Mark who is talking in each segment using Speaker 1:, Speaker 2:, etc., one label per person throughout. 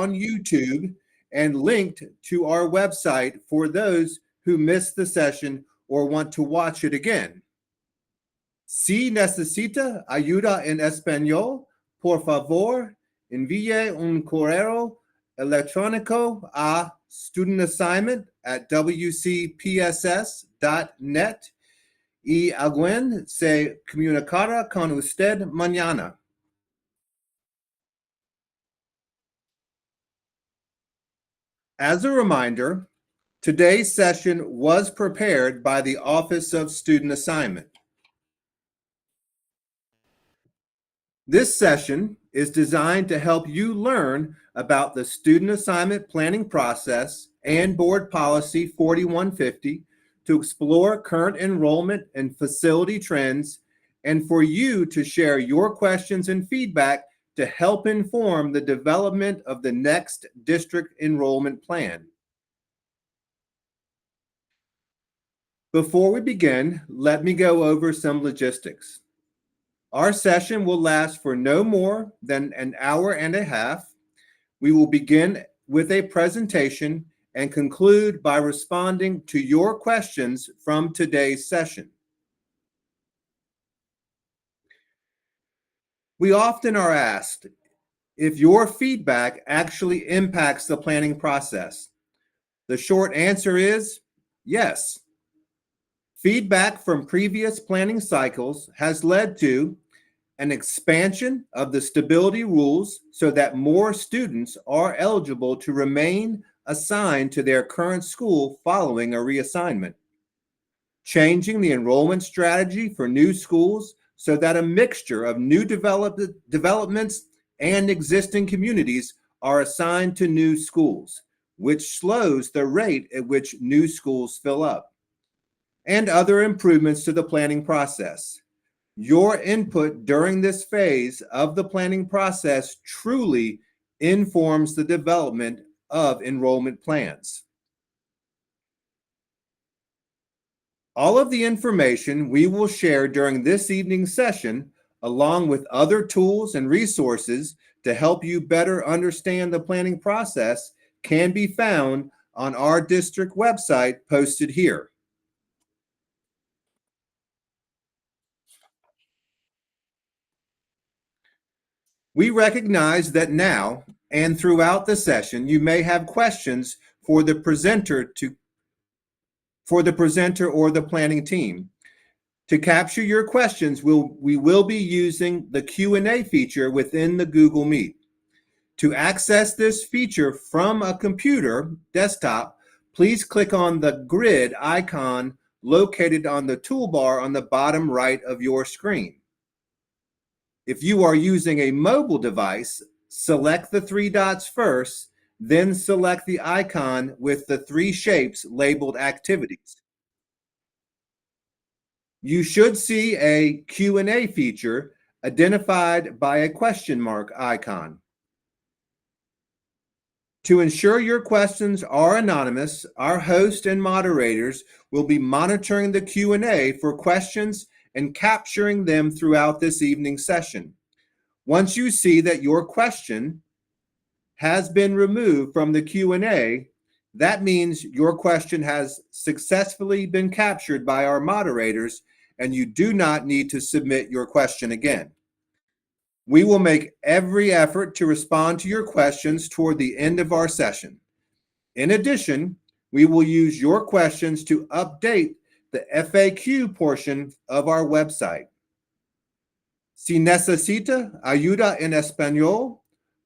Speaker 1: on YouTube and linked to our website for those who missed the session or want to watch it again. Si necesita ayuda en español, por favor, envíe un correo electrónico a studentassignment@wcpss.net y alguien se comunicará con usted mañana. As a reminder, today's session was prepared by the Office of Student Assignment. This session is designed to help you learn about the student assignment planning process and Board Policy 4150 to explore current enrollment and facility trends, and for you to share your questions and feedback to help inform the development of the next district enrollment plan. Before we begin, let me go over some logistics. Our session will last for no more than an hour and a half. We will begin with a presentation and conclude by responding to your questions from today's session. We often are asked if your feedback actually impacts the planning process. The short answer is yes. Feedback from previous planning cycles has led to an expansion of the stability rules so that more students are eligible to remain assigned to their current school following a reassignment. Changing the enrollment strategy for new schools so that a mixture of new developments and existing communities are assigned to new schools, which slows the rate at which new schools fill up. And other improvements to the planning process. Your input during this phase of the planning process truly informs the development of enrollment plans. All of the information we will share during this evening's session, along with other tools and resources to help you better understand the planning process, can be found on our district website posted here. We recognize that now and throughout the session, you may have questions for the presenter or the planning team. To capture your questions, we will be using the Q&A feature within the Google Meet. To access this feature from a computer desktop, please click on the grid icon located on the toolbar on the bottom right of your screen. If you are using a mobile device, select the three dots first, then select the icon with the three shapes labeled Activities. You should see a Q&A feature identified by a question mark icon. To ensure your questions are anonymous, our host and moderators will be monitoring the Q&A for questions and capturing them throughout this evening's session. Once you see that your question has been removed from the Q&A, that means your question has successfully been captured by our moderators and you do not need to submit your question again. We will make every effort to respond to your questions toward the end of our session. In addition, we will use your questions to update the FAQ portion of our website. Si necesita ayuda en español,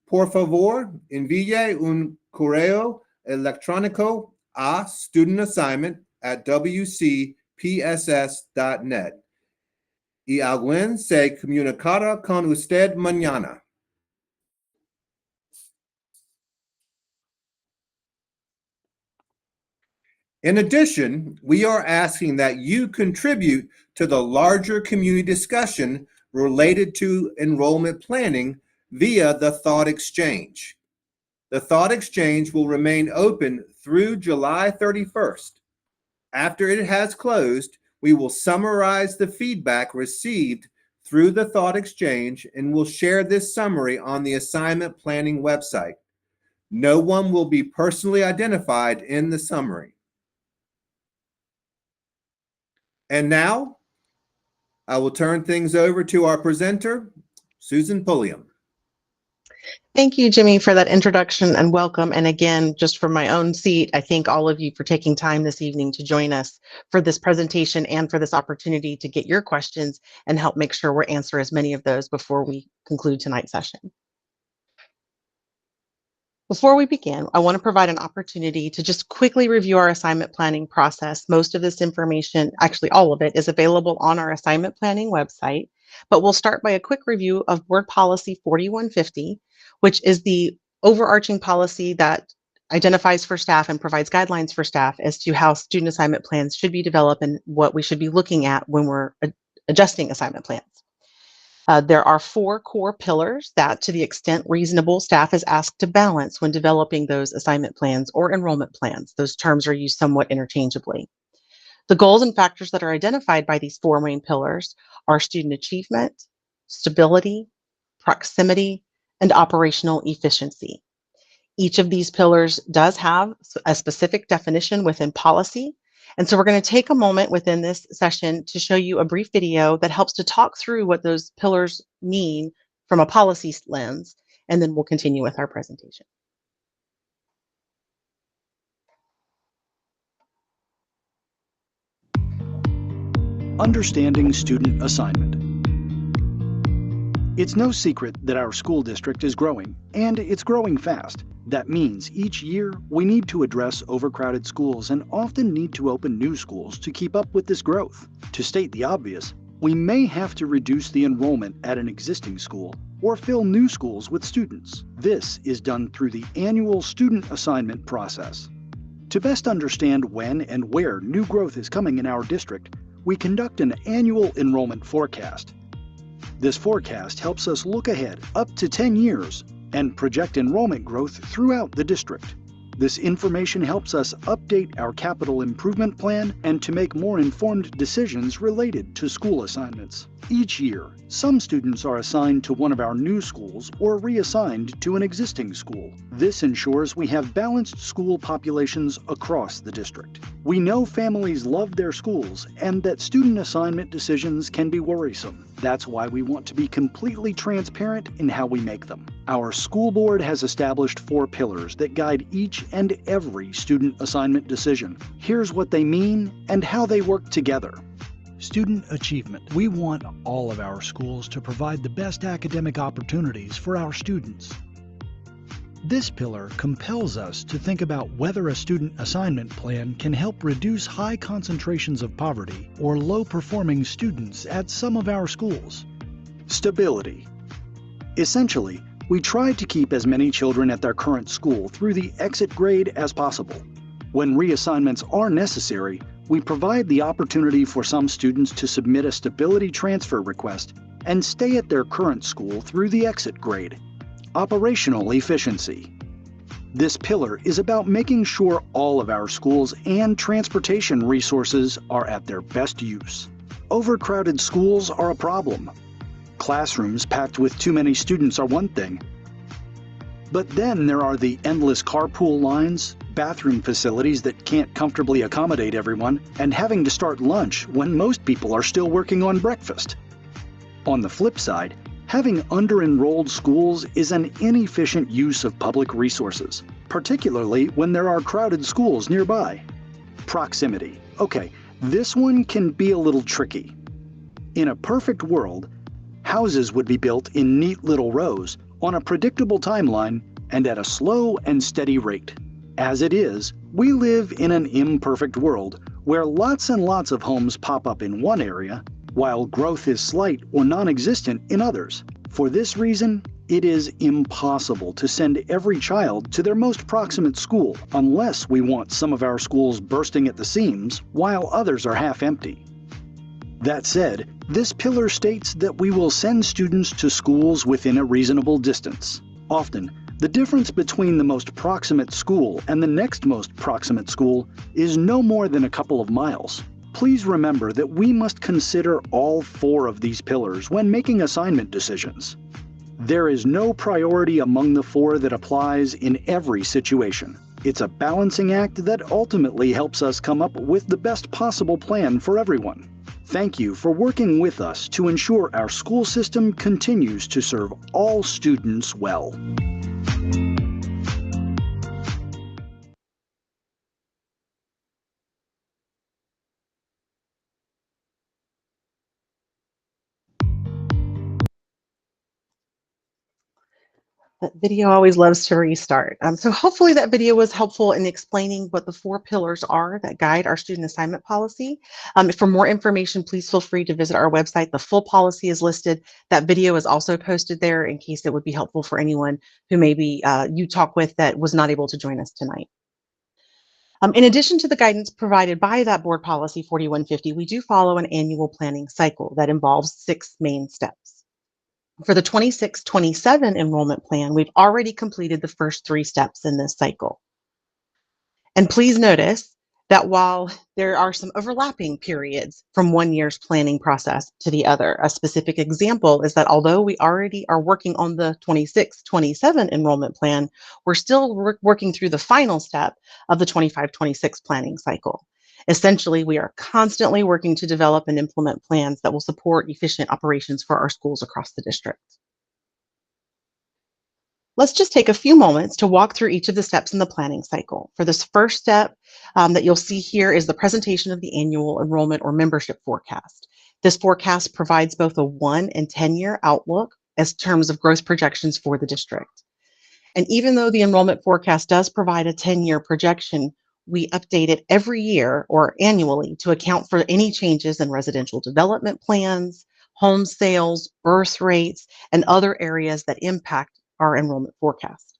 Speaker 1: por favor, envíe un correo electrónico a studentassignment@wcpss.net y alguien se comunicará con usted mañana. In addition, we are asking that you contribute to the larger community discussion related to enrollment planning via the Thought Exchange. The Thought Exchange will remain open through July 31st. After it has closed, we will summarize the feedback received through the Thought Exchange and will share this summary on the assignment planning website. No one will be personally identified in the summary. And now, I will turn things over to our presenter, Susan Pulliam.
Speaker 2: Thank you, Jimmy, for that introduction and welcome. And again, just from my own seat, I thank all of you for taking time this evening to join us for this presentation and for this opportunity to get your questions and help make sure we answer as many of those before we conclude tonight's session. Before we begin, I want to provide an opportunity to just quickly review our assignment planning process. Most of this information, actually all of it, is available on our assignment planning website, but we'll start by a quick review of Board Policy 4150, which is the overarching policy that identifies for staff and provides guidelines for staff as to how student assignment plans should be developed and what we should be looking at when we're adjusting assignment plans. There are 4 core pillars that, to the extent reasonable, staff is asked to balance when developing those assignment plans or enrollment plans. Those terms are used somewhat interchangeably. The goals and factors that are identified by these 4 main pillars are student achievement, stability, proximity, and operational efficiency. Each of these pillars does have a specific definition within policy. And so we're going to take a moment within this session to show you a brief video that helps to talk through what those pillars mean from a policy lens, and then we'll continue with our presentation.
Speaker 3: Understanding student assignment. It's no secret that our school district is growing, and it's growing fast. That means each year we need to address overcrowded schools and often need to open new schools to keep up with this growth. To state the obvious, we may have to reduce the enrollment at an existing school or fill new schools with students. This is done through the annual student assignment process. To best understand when and where new growth is coming in our district, we conduct an annual enrollment forecast. This forecast helps us look ahead up to 10 years and project enrollment growth throughout the district. This information helps us update our capital improvement plan and to make more informed decisions related to school assignments. Each year, some students are assigned to one of our new schools or reassigned to an existing school. This ensures we have balanced school populations across the district. We know families love their schools and that student assignment decisions can be worrisome. That's why we want to be completely transparent in how we make them. Our school board has established 4 pillars that guide each and every student assignment decision. Here's what they mean and how they work together.
Speaker 4: Student achievement. We want all of our schools to provide the best academic opportunities for our students. This pillar compels us to think about whether a student assignment plan can help reduce high concentrations of poverty or low-performing students at some of our schools.
Speaker 3: Stability. Essentially, we try to keep as many children at their current school through the exit grade as possible. When reassignments are necessary, we provide the opportunity for some students to submit a stability transfer request and stay at their current school through the exit grade. Operational efficiency. This pillar is about making sure all of our schools and transportation resources are at their best use. Overcrowded schools are a problem. Classrooms packed with too many students are one thing. But then there are the endless carpool lines, bathroom facilities that can't comfortably accommodate everyone, and having to start lunch when most people are still working on breakfast. On the flip side, having under-enrolled schools is an inefficient use of public resources, particularly when there are crowded schools nearby. Proximity. Okay, this one can be a little tricky. In a perfect world, houses would be built in neat little rows on a predictable timeline and at a slow and steady rate. As it is, we live in an imperfect world where lots and lots of homes pop up in one area, while growth is slight or non-existent in others. For this reason, it is impossible to send every child to their most proximate school unless we want some of our schools bursting at the seams while others are half empty. That said, this pillar states that we will send students to schools within a reasonable distance. Often, the difference between the most proximate school and the next most proximate school is no more than a couple of miles. Please remember that we must consider all 4 of these pillars when making assignment decisions. There is no priority among the four that applies in every situation. It's a balancing act that ultimately helps us come up with the best possible plan for everyone. Thank you for working with us to ensure our school system continues to serve all students well.
Speaker 2: That video always loves to restart. So hopefully that video was helpful in explaining what the four pillars are that guide our student assignment policy. For more information, please feel free to visit our website. The full policy is listed. That video is also posted there in case it would be helpful for anyone who maybe you talk with that was not able to join us tonight. In addition to the guidance provided by that board policy 4150, we do follow an annual planning cycle that involves 6 main steps. For the 26-27 enrollment plan, we've already completed the first 3 steps in this cycle. And please notice that while there are some overlapping periods from one year's planning process to the other, a specific example is that although we already are working on the 26-27 enrollment plan, we're still working through the final step of the 25-26 planning cycle. Essentially, we are constantly working to develop and implement plans that will support efficient operations for our schools across the district. Let's just take a few moments to walk through each of the steps in the planning cycle. For this first step that you'll see here is the presentation of the annual enrollment or membership forecast. This forecast provides both a 1- and 10-year outlook as terms of growth projections for the district. And even though the enrollment forecast does provide a 10-year projection, we update it every year or annually to account for any changes in residential development plans, home sales, birth rates, and other areas that impact our enrollment forecast.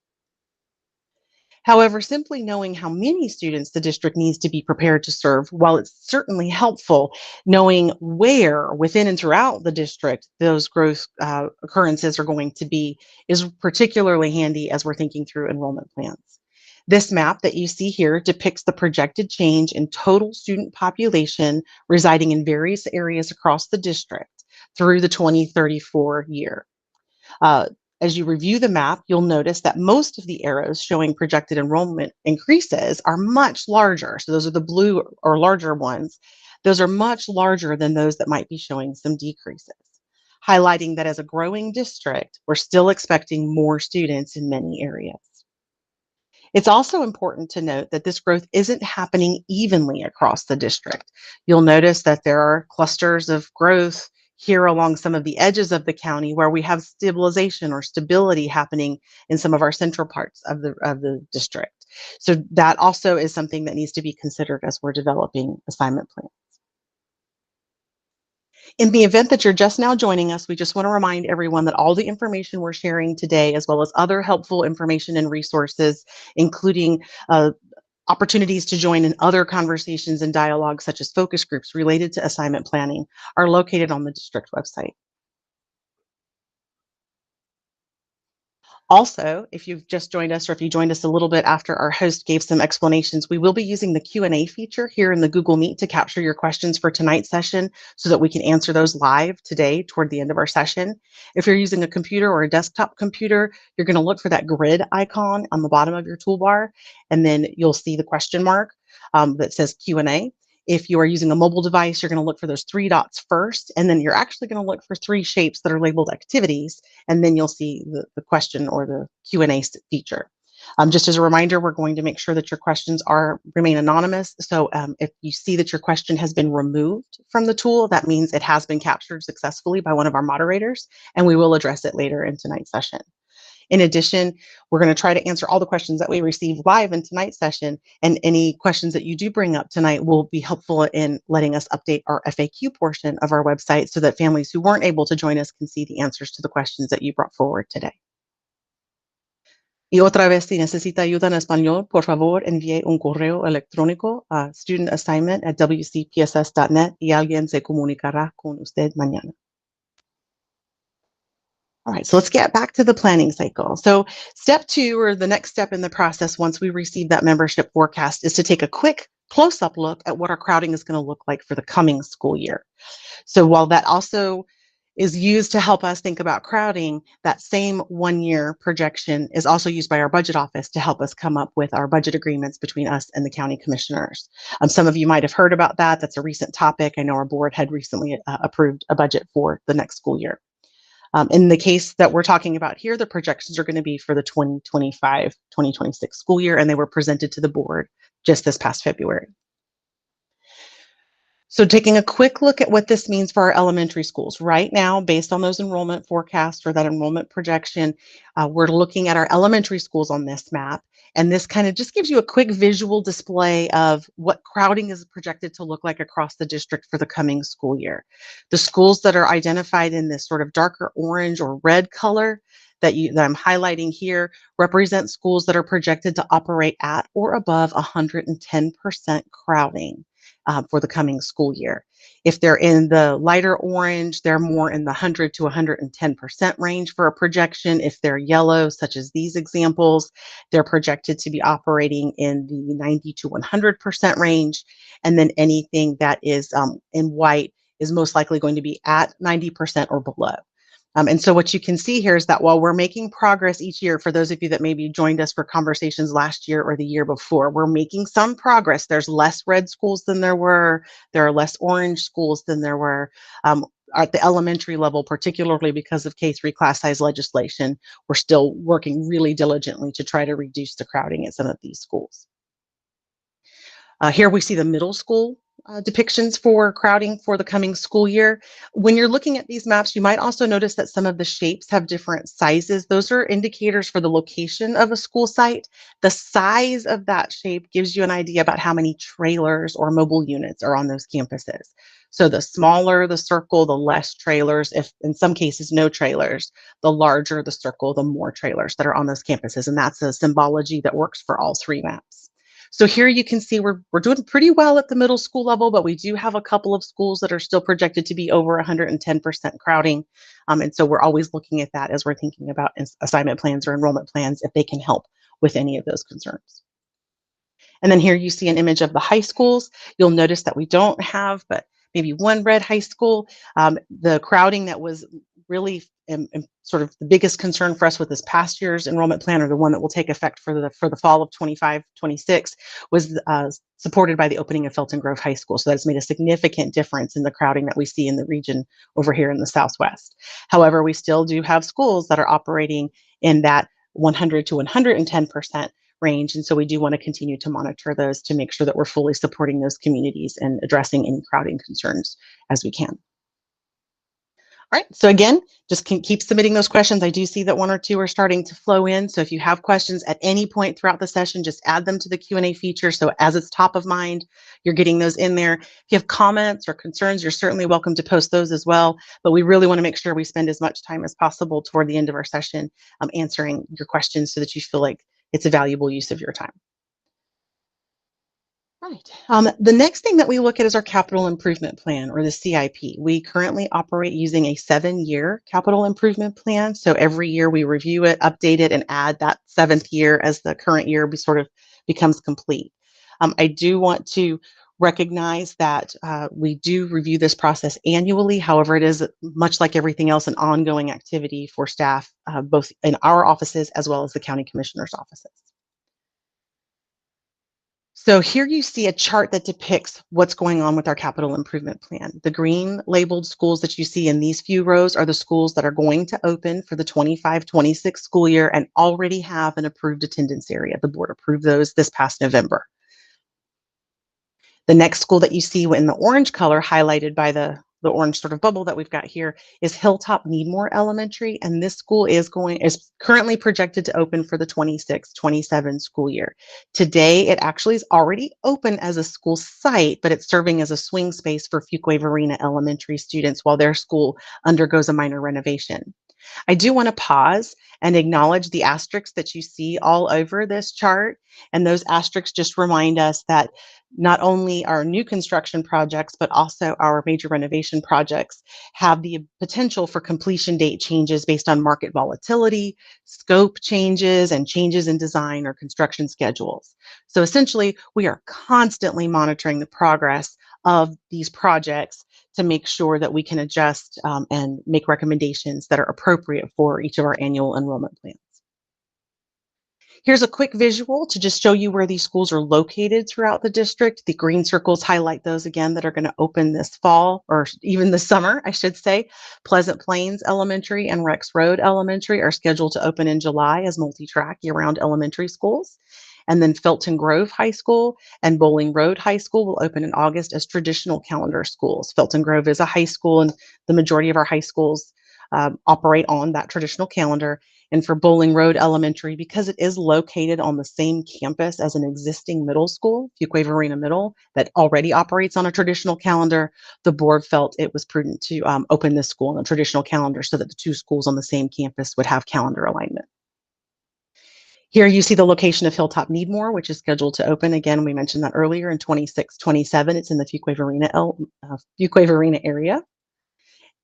Speaker 2: However, simply knowing how many students the district needs to be prepared to serve, while it's certainly helpful, knowing where within and throughout the district those growth occurrences are going to be is particularly handy as we're thinking through enrollment plans. This map that you see here depicts the projected change in total student population residing in various areas across the district through the 2034 year. As you review the map, you'll notice that most of the arrows showing projected enrollment increases are much larger. So those are the blue or larger ones. Those are much larger than those that might be showing some decreases, highlighting that as a growing district, we're still expecting more students in many areas. It's also important to note that this growth isn't happening evenly across the district. You'll notice that there are clusters of growth here along some of the edges of the county where we have stabilization or stability happening in some of our central parts of the district. So that also is something that needs to be considered as we're developing assignment plans. In the event that you're just now joining us, we just want to remind everyone that all the information we're sharing today, as well as other helpful information and resources, including opportunities to join in other conversations and dialogues such as focus groups related to assignment planning, are located on the district website. Also, if you've just joined us or if you joined us a little bit after our host gave some explanations, we will be using the Q&A feature here in the Google Meet to capture your questions for tonight's session so that we can answer those live today toward the end of our session. If you're using a computer or a desktop computer, you're going to look for that grid icon on the bottom of your toolbar, and then you'll see the question mark that says Q&A. If you are using a mobile device, you're going to look for those 3 dots first, and then you're actually going to look for 3 shapes that are labeled activities, and then you'll see the question or the Q&A feature. Just as a reminder, we're going to make sure that your questions remain anonymous. So if you see that your question has been removed from the tool, that means it has been captured successfully by one of our moderators, and we will address it later in tonight's session. In addition, we're going to try to answer all the questions that we receive live in tonight's session, and any questions that you do bring up tonight will be helpful in letting us update our FAQ portion of our website so that families who weren't able to join us can see the answers to the questions that you brought forward today. Y otra vez, si necesita ayuda en español, por favor, envíe un correo electrónico a studentassignment@wcpss.net y alguien se comunicará con usted mañana. All right, so let's get back to the planning cycle. So step 2, or the next step in the process once we receive that membership forecast, is to take a quick close-up look at what our crowding is going to look like for the coming school year. So while that also is used to help us think about crowding, that same 1-year projection is also used by our budget office to help us come up with our budget agreements between us and the county commissioners. Some of you might have heard about that. That's a recent topic. I know our board had recently approved a budget for the next school year. In the case that we're talking about here, the projections are going to be for the 2025-2026 school year, and they were presented to the board just this past February. So taking a quick look at what this means for our elementary schools. Right now, based on those enrollment forecasts or that enrollment projection, we're looking at our elementary schools on this map. And this kind of just gives you a quick visual display of what crowding is projected to look like across the district for the coming school year. The schools that are identified in this sort of darker orange or red color that I'm highlighting here represent schools that are projected to operate at or above 110% crowding for the coming school year. If they're in the lighter orange, they're more in the 100 to 110% range for a projection. If they're yellow, such as these examples, they're projected to be operating in the 90 to 100% range. And then anything that is in white is most likely going to be at 90% or below. And so what you can see here is that while we're making progress each year, for those of you that maybe joined us for conversations last year or the year before, we're making some progress. There's less red schools than there were. There are less orange schools than there were. At the elementary level, particularly because of K-3 class size legislation, we're still working really diligently to try to reduce the crowding at some of these schools. Here we see the middle school depictions for crowding for the coming school year. When you're looking at these maps, you might also notice that some of the shapes have different sizes. Those are indicators for the location of a school site. The size of that shape gives you an idea about how many trailers or mobile units are on those campuses. So the smaller the circle, the less trailers, if in some cases no trailers, the larger the circle, the more trailers that are on those campuses. And that's a symbology that works for all three maps. So here you can see we're doing pretty well at the middle school level, but we do have a couple of schools that are still projected to be over 110% crowding. And so we're always looking at that as we're thinking about assignment plans or enrollment plans, if they can help with any of those concerns. And then here you see an image of the high schools. You'll notice that we don't have but maybe one red high school. The crowding that was really sort of the biggest concern for us with this past year's enrollment plan, or the one that will take effect for the fall of 25-26, was supported by the opening of Felton Grove High School. So that's made a significant difference in the crowding that we see in the region over here in the Southwest. However, we still do have schools that are operating in that 100 to 110% range. And so we do want to continue to monitor those to make sure that we're fully supporting those communities and addressing any crowding concerns as we can. All right, so again, just keep submitting those questions. I do see that one or two are starting to flow in. So if you have questions at any point throughout the session, just add them to the Q&A feature. So as it's top of mind, you're getting those in there. If you have comments or concerns, you're certainly welcome to post those as well. But we really want to make sure we spend as much time as possible toward the end of our session answering your questions so that you feel like it's a valuable use of your time. Right. The next thing that we look at is our capital improvement plan, or the CIP. We currently operate using a 7-year capital improvement plan. So every year we review it, update it, and add that 7th year as the current year sort of becomes complete. I do want to recognize that we do review this process annually. However, it is, much like everything else, an ongoing activity for staff, both in our offices as well as the county commissioner's offices. So here you see a chart that depicts what's going on with our capital improvement plan. The green labeled schools that you see in these few rows are the schools that are going to open for the 25-26 school year and already have an approved attendance area. The board approved those this past November. The next school that you see in the orange color, highlighted by the orange sort of bubble that we've got here, is Hilltop Needmore Elementary, and this school is currently projected to open for the 26-27 school year. Today, it actually is already open as a school site, but it's serving as a swing space for Fuquay-Varina Elementary students while their school undergoes a minor renovation. I do want to pause and acknowledge the asterisks that you see all over this chart. And those asterisks just remind us that not only our new construction projects, but also our major renovation projects have the potential for completion date changes based on market volatility, scope changes, and changes in design or construction schedules. So essentially, we are constantly monitoring the progress of these projects to make sure that we can adjust and make recommendations that are appropriate for each of our annual enrollment plans. Here's a quick visual to just show you where these schools are located throughout the district. The green circles highlight those again that are going to open this fall, or even this summer, I should say. Pleasant Plains Elementary and Rex Road Elementary are scheduled to open in July as multi-track year-round elementary schools. And then Felton Grove High School and Bowling Road High School will open in August as traditional calendar schools. Felton Grove is a high school, and the majority of our high schools operate on that traditional calendar. And for Bowling Road Elementary, because it is located on the same campus as an existing middle school, Fuquay-Varina Middle, that already operates on a traditional calendar, the board felt it was prudent to open this school on a traditional calendar so that the two schools on the same campus would have calendar alignment. Here you see the location of Hilltop Needmore, which is scheduled to open again. We mentioned that earlier in 26-27. It's in the Fuquay-Varina area.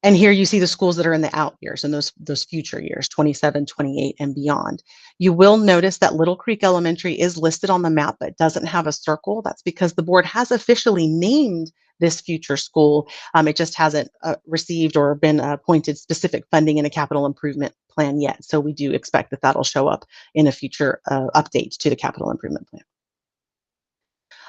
Speaker 2: And here you see the schools that are in the out years and those future years, 27, 28, and beyond. You will notice that Little Creek Elementary is listed on the map, but doesn't have a circle. That's because the board has officially named this future school. It just hasn't received or been appointed specific funding in a capital improvement plan yet. So we do expect that that'll show up in a future update to the capital improvement plan.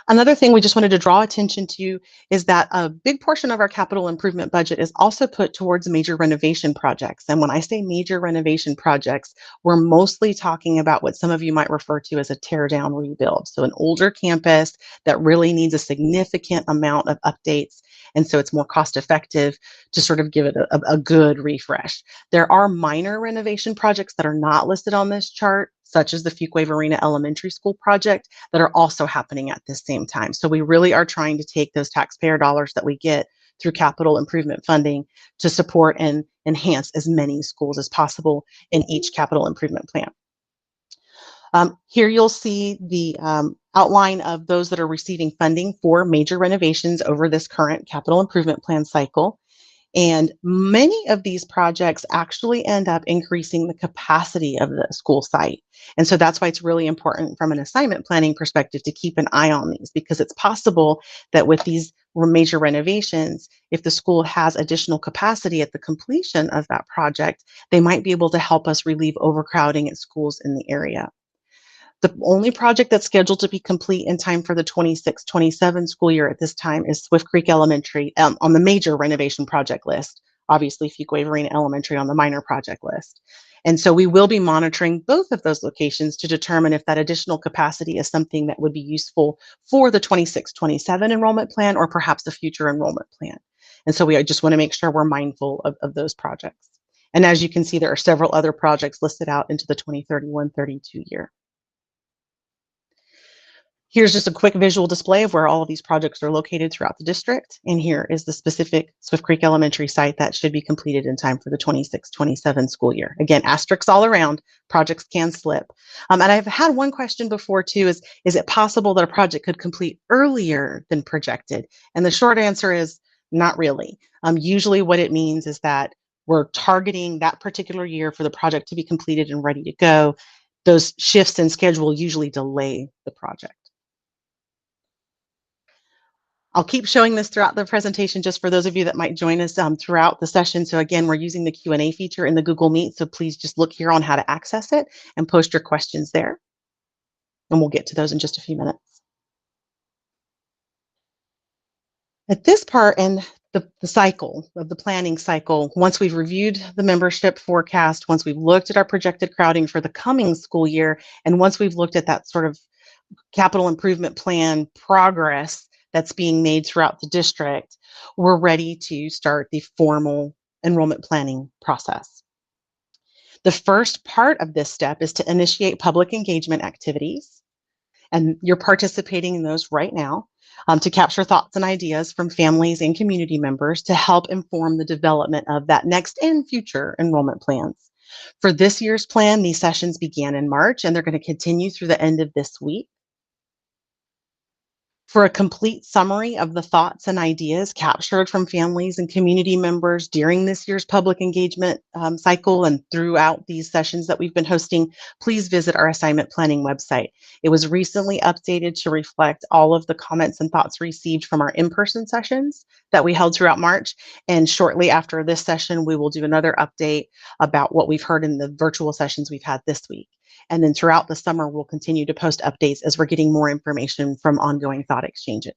Speaker 2: Another thing we just wanted to draw attention to is that a big portion of our capital improvement budget is also put towards major renovation projects. And when I say major renovation projects, we're mostly talking about what some of you might refer to as a tear down rebuild. So an older campus that really needs a significant amount of updates. And so it's more cost effective to sort of give it a good refresh. There are minor renovation projects that are not listed on this chart, such as the Fuquay-Varina Elementary School project, that are also happening at the same time. So we really are trying to take those taxpayer dollars that we get through capital improvement funding to support and enhance as many schools as possible in each capital improvement plan. Here you'll see the outline of those that are receiving funding for major renovations over this current capital improvement plan cycle. And many of these projects actually end up increasing the capacity of the school site. And so that's why it's really important from an assignment planning perspective to keep an eye on these, because it's possible that with these major renovations, if the school has additional capacity at the completion of that project, they might be able to help us relieve overcrowding at schools in the area. The only project that's scheduled to be complete in time for the 26-27 school year at this time is Swift Creek Elementary on the major renovation project list. Obviously, Fuquay-Varina Elementary on the minor project list. And so we will be monitoring both of those locations to determine if that additional capacity is something that would be useful for the 26-27 enrollment plan or perhaps a future enrollment plan. And so we just want to make sure we're mindful of those projects. And as you can see, there are several other projects listed out into the 2031-32 year. Here's just a quick visual display of where all of these projects are located throughout the district. And here is the specific Swift Creek Elementary site that should be completed in time for the 26-27 school year. Again, asterisks all around, projects can slip. And I've had one question before too, is it possible that a project could complete earlier than projected? And the short answer is not really. Usually what it means is that we're targeting that particular year for the project to be completed and ready to go. Those shifts in schedule usually delay the project. I'll keep showing this throughout the presentation just for those of you that might join us throughout the session. So again, we're using the Q&A feature in the Google Meet. So please just look here on how to access it and post your questions there. And we'll get to those in just a few minutes. At this part in the cycle of the planning cycle, once we've reviewed the membership forecast, once we've looked at our projected crowding for the coming school year, and once we've looked at that sort of capital improvement plan progress that's being made throughout the district, we're ready to start the formal enrollment planning process. The first part of this step is to initiate public engagement activities, and you're participating in those right now to capture thoughts and ideas from families and community members to help inform the development of that next and future enrollment plans. For this year's plan, these sessions began in March, and they're going to continue through the end of this week. For a complete summary of the thoughts and ideas captured from families and community members during this year's public engagement cycle and throughout these sessions that we've been hosting, please visit our assignment planning website. It was recently updated to reflect all of the comments and thoughts received from our in-person sessions that we held throughout March. And shortly after this session, we will do another update about what we've heard in the virtual sessions we've had this week. And then throughout the summer, we'll continue to post updates as we're getting more information from ongoing thought exchanges.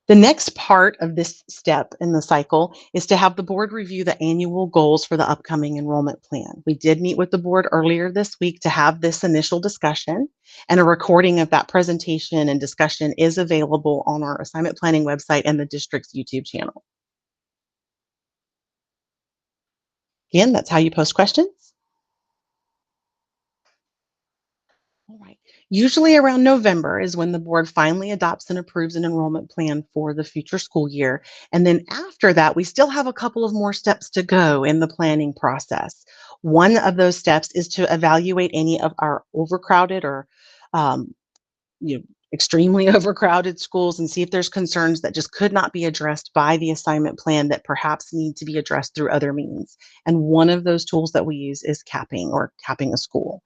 Speaker 2: The next part of this step in the cycle is to have the board review the annual goals for the upcoming enrollment plan. We did meet with the board earlier this week to have this initial discussion, and a recording of that presentation and discussion is available on our assignment planning website and the district's YouTube channel. Again, that's how you post questions. All right. Usually around November is when the board finally adopts and approves an enrollment plan for the future school year. And then after that, we still have a couple of more steps to go in the planning process. One of those steps is to evaluate any of our overcrowded or um, extremely overcrowded schools and see if there's concerns that just could not be addressed by the assignment plan that perhaps need to be addressed through other means. And one of those tools that we use is capping, or capping a school.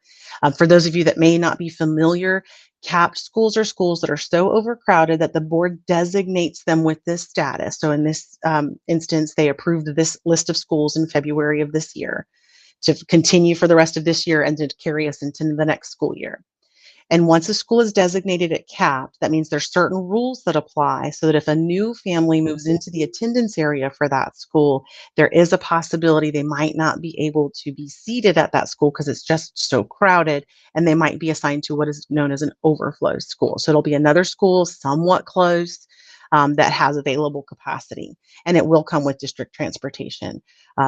Speaker 2: For those of you that may not be familiar, capped schools are schools that are so overcrowded that the board designates them with this status. So in this instance, they approved this list of schools in February of this year to continue for the rest of this year and to carry us into the next school year. And once a school is designated at capped, that means there's certain rules that apply so that if a new family moves into the attendance area for that school, there is a possibility they might not be able to be seated at that school because it's just so crowded, and they might be assigned to what is known as an overflow school. So it'll be another school somewhat close that has available capacity, and it will come with district transportation.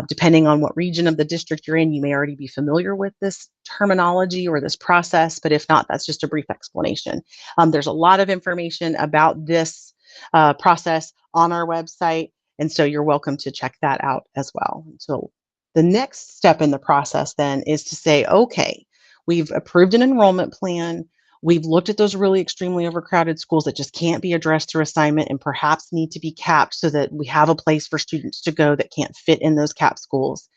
Speaker 2: Depending on what region of the district you're in, you may already be familiar with this terminology or this process, but if not, that's just a brief explanation. There's a lot of information about this process on our website, and so you're welcome to check that out as well. So the next step in the process then is to say, okay, we've approved an enrollment plan. We've looked at those really extremely overcrowded schools that just can't be addressed through assignment and perhaps need to be capped so that we have a place for students to go that can't fit in those capped schools.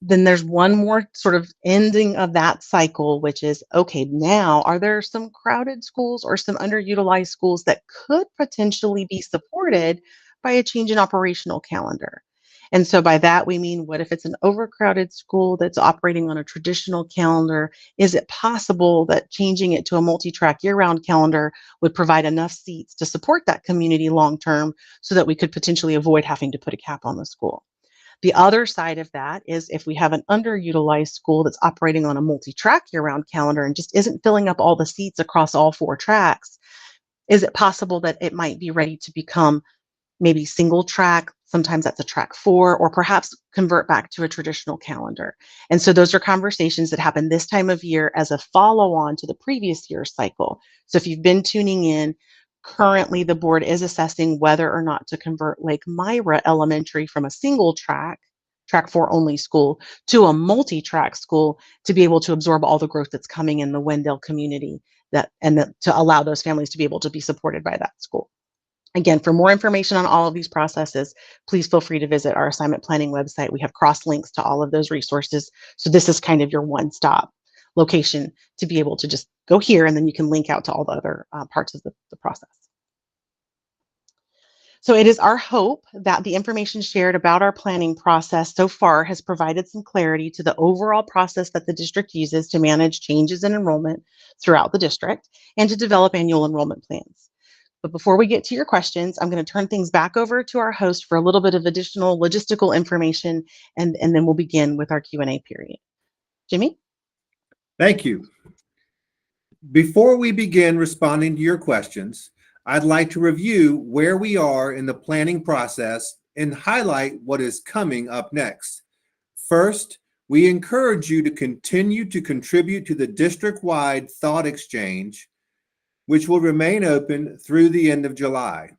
Speaker 2: Then there's one more sort of ending of that cycle, which is, okay, now are there some crowded schools or some underutilized schools that could potentially be supported by a change in operational calendar? And so by that, we mean, what if it's an overcrowded school that's operating on a traditional calendar? Is it possible that changing it to a multi-track year-round calendar would provide enough seats to support that community long-term so that we could potentially avoid having to put a cap on the school? The other side of that is if we have an underutilized school that's operating on a multi-track year-round calendar and just isn't filling up all the seats across all 4 tracks, is it possible that it might be ready to become maybe single track? Sometimes that's a track 4, or perhaps convert back to a traditional calendar. And so those are conversations that happen this time of year as a follow-on to the previous year's cycle. So if you've been tuning in, currently the board is assessing whether or not to convert Lake Myra Elementary from a single track 4 only school to a multi-track school to be able to absorb all the growth that's coming in the Wendell community, to allow those families to be able to be supported by that school. Again, for more information on all of these processes, please feel free to visit our assignment planning website. We have cross links to all of those resources. So this is kind of your one-stop location to be able to just go here, and then you can link out to all the other parts of the process. So it is our hope that the information shared about our planning process so far has provided some clarity to the overall process that the district uses to manage changes in enrollment throughout the district and to develop annual enrollment plans. But before we get to your questions, I'm going to turn things back over to our host for a little bit of additional logistical information, and then we'll begin with our Q&A period. Jimmy?
Speaker 1: Thank you. Before we begin responding to your questions, I'd like to review where we are in the planning process and highlight what is coming up next. First, we encourage you to continue to contribute to the district-wide thought exchange, which will remain open through the end of July.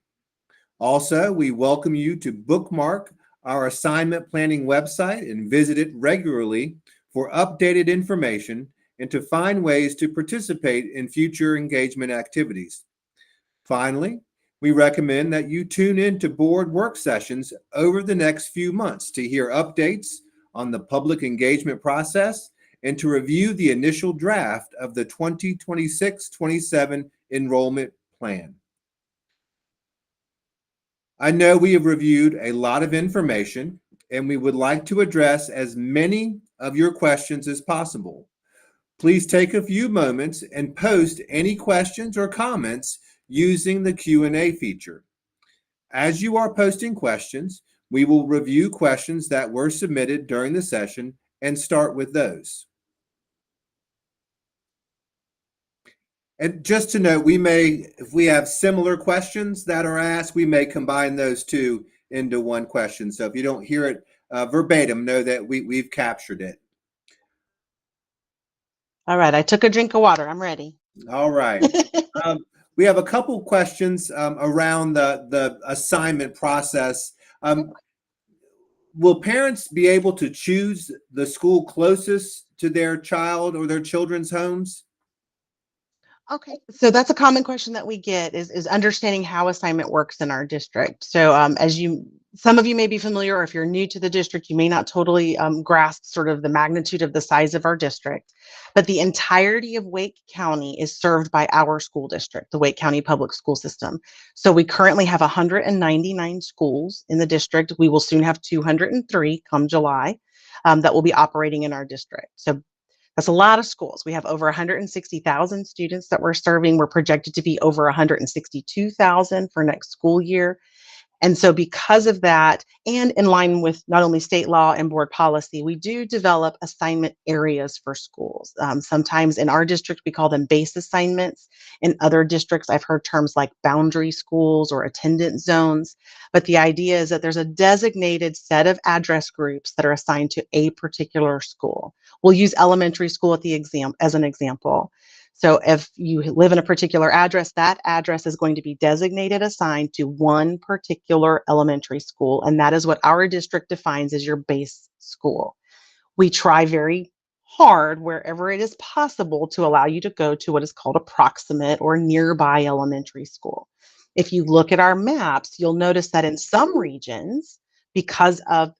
Speaker 1: Also, we welcome you to bookmark our assignment planning website and visit it regularly for updated information and to find ways to participate in future engagement activities. Finally, we recommend that you tune in to board work sessions over the next few months to hear updates on the public engagement process and to review the initial draft of the 2026-27 enrollment plan. I know we have reviewed a lot of information, and we would like to address as many of your questions as possible. Please take a few moments and post any questions or comments using the Q&A feature. As you are posting questions, we will review questions that were submitted during the session and start with those. And just to note, if we have similar questions that are asked, we may combine those two into one question. So if you don't hear it verbatim, know that we've captured it.
Speaker 2: All right, I took a drink of water. I'm ready.
Speaker 1: All right. We have a couple questions around the assignment process. Will parents be able to choose the school closest to their child or their children's homes?
Speaker 2: Okay, so that's a common question that we get is understanding how assignment works in our district. So some of you may be familiar, or if you're new to the district, you may not totally grasp sort of the magnitude of the size of our district, but the entirety of Wake County is served by our school district, the Wake County Public School System. So we currently have 199 schools in the district. We will soon have 203 come July that will be operating in our district. So that's a lot of schools. We have over 160,000 students that we're serving. We're projected to be over 162,000 for next school year. And so because of that, and in line with not only state law and board policy, we do develop assignment areas for schools. Sometimes in our district, we call them base assignments. In other districts, I've heard terms like boundary schools or attendance zones. But the idea is that there's a designated set of address groups that are assigned to a particular school. We'll use elementary school as an example. So if you live in a particular address, that address is going to be designated assigned to one particular elementary school. And that is what our district defines as your base school. We try very hard wherever it is possible to allow you to go to what is called a proximate or nearby elementary school. If you look at our maps, you'll notice that in some regions, because of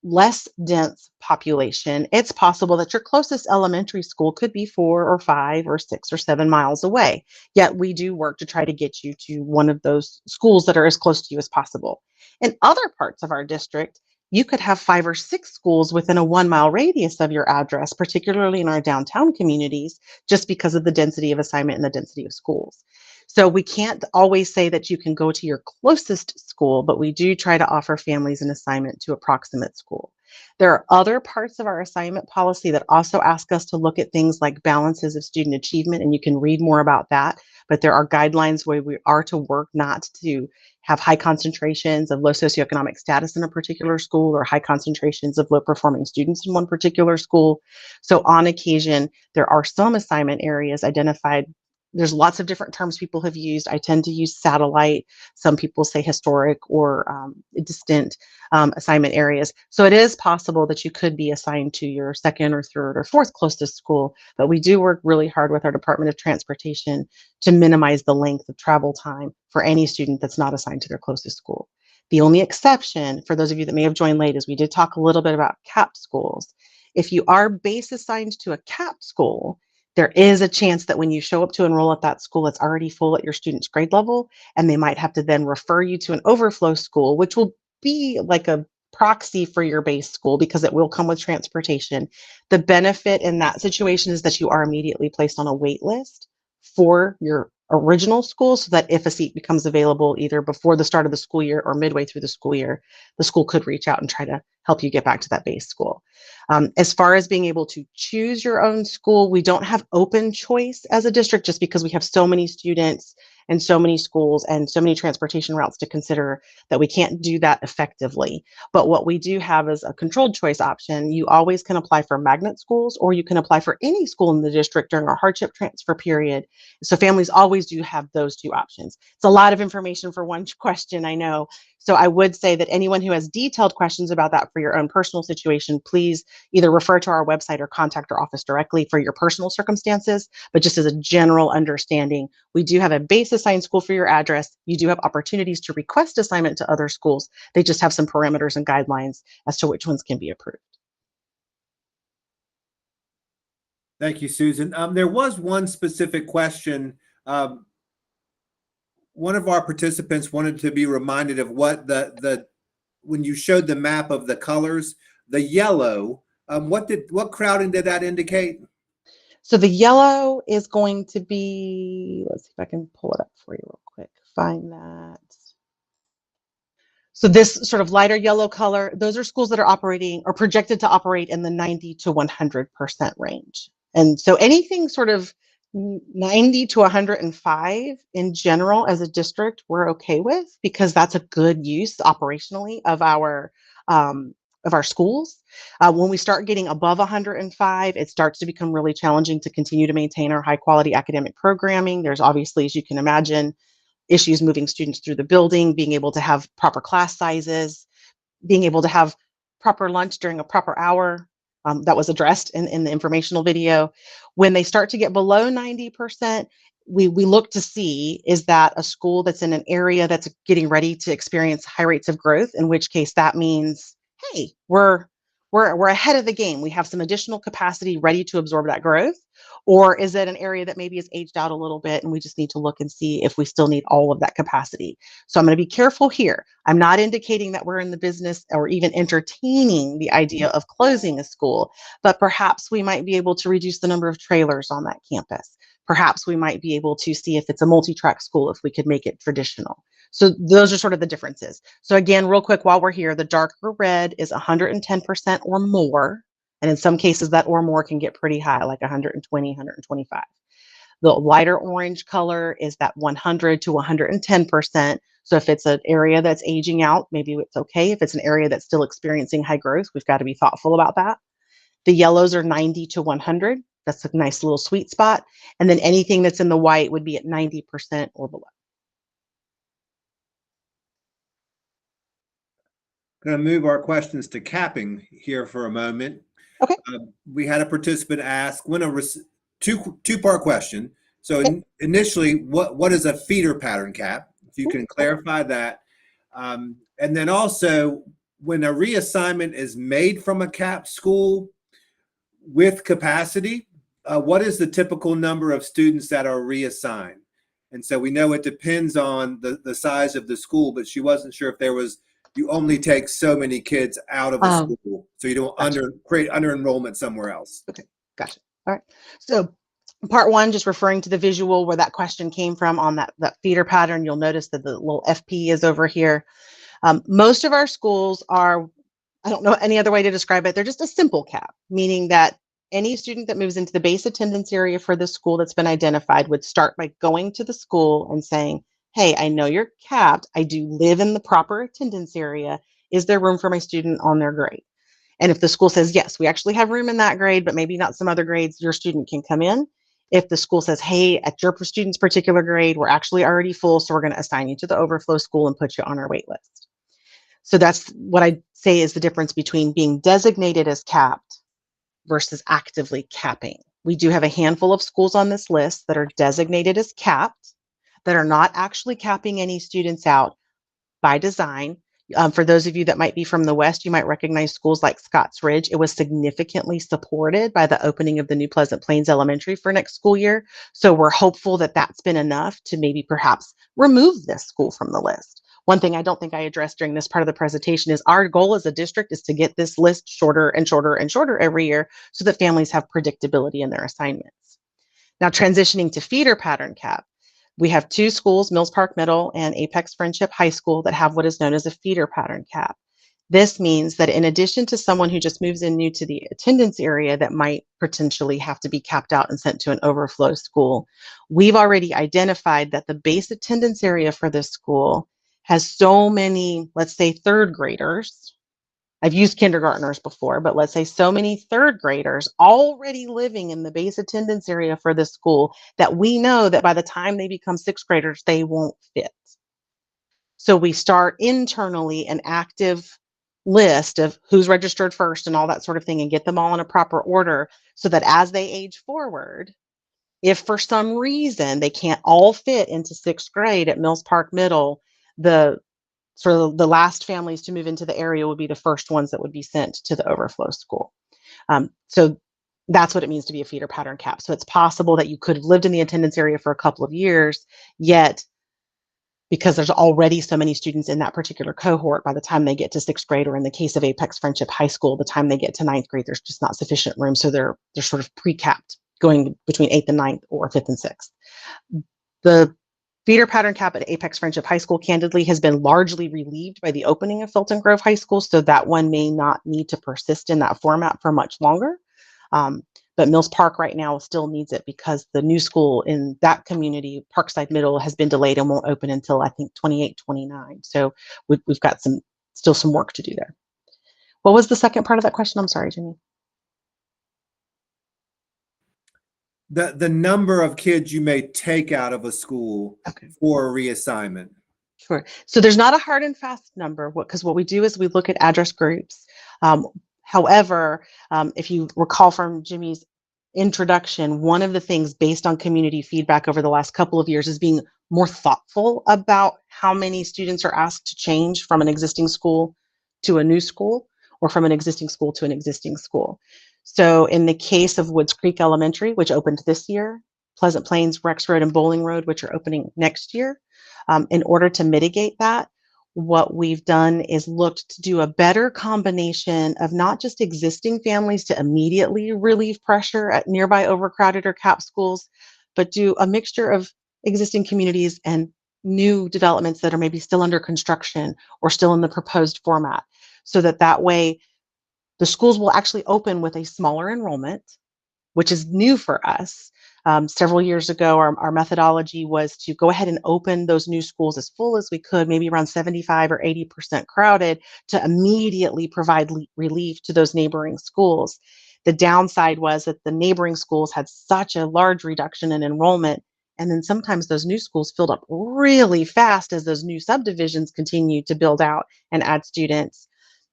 Speaker 2: less dense population, it's possible that your closest elementary school could be 4 or 5 or 6 or 7 miles away. Yet we do work to try to get you to one of those schools that are as close to you as possible. In other parts of our district, you could have 5 or 6 schools within a 1-mile radius of your address, particularly in our downtown communities, just because of the density of assignment and the density of schools. So we can't always say that you can go to your closest school, but we do try to offer families an assignment to a proximate school. There are other parts of our assignment policy that also ask us to look at things like balances of student achievement, and you can read more about that. But there are guidelines where we are to work not to have high concentrations of low socioeconomic status in a particular school or high concentrations of low performing students in one particular school. So on occasion, there are some assignment areas identified. There's lots of different terms people have used. I tend to use satellite. Some people say historic or distant assignment areas. So it is possible that you could be assigned to your second or third or fourth closest school, but we do work really hard with our Department of Transportation to minimize the length of travel time for any student that's not assigned to their closest school. The only exception, for those of you that may have joined late, is we did talk a little bit about capped schools. If you are base assigned to a capped school, there is a chance that when you show up to enroll at that school, it's already full at your student's grade level, and they might have to then refer you to an overflow school, which will be like a proxy for your base school because it will come with transportation. The benefit in that situation is that you are immediately placed on a wait list for your original school, so that if a seat becomes available either before the start of the school year or midway through the school year, the school could reach out and try to help you get back to that base school. As far as being able to choose your own school, we don't have open choice as a district just because we have so many students and so many schools and so many transportation routes to consider that we can't do that effectively. But what we do have is a controlled choice option. You always can apply for magnet schools, or you can apply for any school in the district during our hardship transfer period. So families always do have those two options. It's a lot of information for one question, I know. So I would say that anyone who has detailed questions about that for your own personal situation, please either refer to our website or contact our office directly for your personal circumstances. But just as a general understanding, we do have a base assigned school for your address. You do have opportunities to request assignment to other schools. They just have some parameters and guidelines as to which ones can be approved.
Speaker 1: Thank you, Susan. There was one specific question. One of our participants wanted to be reminded of what when you showed the map of the colors, the yellow, what crowding did that indicate?
Speaker 2: So the yellow is going to be, let's see if I can pull it up for you real quick. Find that. So this sort of lighter yellow color, those are schools that are operating or projected to operate in the 90 to 100% range. And so anything sort of 90 to 105 in general as a district, we're okay with, because that's a good use operationally of our schools. When we start getting above 105, it starts to become really challenging to continue to maintain our high quality academic programming. There's obviously, as you can imagine, issues moving students through the building, being able to have proper class sizes, being able to have proper lunch during a proper hour. That was addressed in the informational video. When they start to get below 90%, we look to see, is that a school that's in an area that's getting ready to experience high rates of growth, in which case that means, hey, we're ahead of the game. We have some additional capacity ready to absorb that growth. Or is it an area that maybe is aged out a little bit and we just need to look and see if we still need all of that capacity? So I'm going to be careful here. I'm not indicating that we're in the business or even entertaining the idea of closing a school, but perhaps we might be able to reduce the number of trailers on that campus. Perhaps we might be able to see if it's a multi-track school, if we could make it traditional. So those are sort of the differences. So again, real quick, while we're here, the darker red is 110% or more. And in some cases, that or more can get pretty high, like 120, 125. The lighter orange color is that 100 to 110%. So if it's an area that's aging out, maybe it's okay. If it's an area that's still experiencing high growth, we've got to be thoughtful about that. The yellows are 90 to 100. That's a nice little sweet spot. And then anything that's in the white would be at 90% or below.
Speaker 1: Going to move our questions to capping here for a moment.
Speaker 2: Okay.
Speaker 1: We had a participant ask when two-part question. So
Speaker 2: Okay.
Speaker 1: Initially, what is a feeder pattern cap? If you can clarify that. And then also, when a reassignment is made from a cap school with capacity, what is the typical number of students that are reassigned? And so we know it depends on the size of the school, but she wasn't sure if there was, you only take so many kids out of a school, so you don't create under enrollment somewhere else.
Speaker 2: Okay, gotcha. All right. So part one, just referring to the visual where that question came from on that feeder pattern, you'll notice that the little FP is over here. Most of our schools are, I don't know any other way to describe it, they're just a simple cap, meaning that any student that moves into the base attendance area for the school that's been identified would start by going to the school and saying, hey, I know you're capped. I do live in the proper attendance area. Is there room for my student on their grade? And if the school says, yes, we actually have room in that grade, but maybe not some other grades, your student can come in. If the school says, hey, at your student's particular grade, we're actually already full, so we're going to assign you to the overflow school and put you on our wait list. So that's what I say is the difference between being designated as capped versus actively capping. We do have a handful of schools on this list that are designated as capped, that are not actually capping any students out by design. For those of you that might be from the West, you might recognize schools like Scotts Ridge. It was significantly supported by the opening of the new Pleasant Plains Elementary for next school year. So we're hopeful that that's been enough to maybe perhaps remove this school from the list. One thing I don't think I addressed during this part of the presentation is our goal as a district is to get this list shorter and shorter and shorter every year so that families have predictability in their assignments. Now, transitioning to feeder pattern cap, we have two schools, Mills Park Middle and Apex Friendship High School, that have what is known as a feeder pattern cap. This means that in addition to someone who just moves in new to the attendance area that might potentially have to be capped out and sent to an overflow school, we've already identified that the base attendance area for this school has so many, let's say, third graders. I've used kindergartners before, but let's say so many third graders already living in the base attendance area for this school that we know that by the time they become sixth graders, they won't fit. So we start internally an active list of who's registered first and all that sort of thing and get them all in a proper order so that as they age forward, if for some reason they can't all fit into sixth grade at Mills Park Middle, the sort of the last families to move into the area would be the first ones that would be sent to the overflow school. So that's what it means to be a feeder pattern cap. So it's possible that you could have lived in the attendance area for a couple of years, yet because there's already so many students in that particular cohort, by the time they get to sixth grade, or in the case of Apex Friendship High School, the time they get to ninth grade, there's just not sufficient room. So they're sort of pre-capped going between eighth and ninth or fifth and sixth. The feeder pattern cap at Apex Friendship High School, candidly, has been largely relieved by the opening of Felton Grove High School, so that one may not need to persist in that format for much longer. But Mills Park right now still needs it because the new school in that community, Parkside Middle, has been delayed and won't open until I think 28, 29. So we've got still some work to do there. What was the second part of that question? I'm sorry, Jimmy.
Speaker 1: The number of kids you may take out of a school for a reassignment.
Speaker 2: Sure. So there's not a hard and fast number, because what we do is we look at address groups. However, if you recall from Jimmy's introduction, one of the things based on community feedback over the last couple of years is being more thoughtful about how many students are asked to change from an existing school to a new school, or from an existing school to an existing school. So in the case of Woods Creek Elementary, which opened this year, Pleasant Plains, Rex Road, and Bowling Road, which are opening next year, in order to mitigate that, what we've done is looked to do a better combination of not just existing families to immediately relieve pressure at nearby overcrowded or capped schools, but do a mixture of existing communities and new developments that are maybe still under construction or still in the proposed format, so that way the schools will actually open with a smaller enrollment, which is new for us. Several years ago, our methodology was to go ahead and open those new schools as full as we could, maybe around 75 or 80% crowded, to immediately provide relief to those neighboring schools. The downside was that the neighboring schools had such a large reduction in enrollment, and then sometimes those new schools filled up really fast as those new subdivisions continued to build out and add students.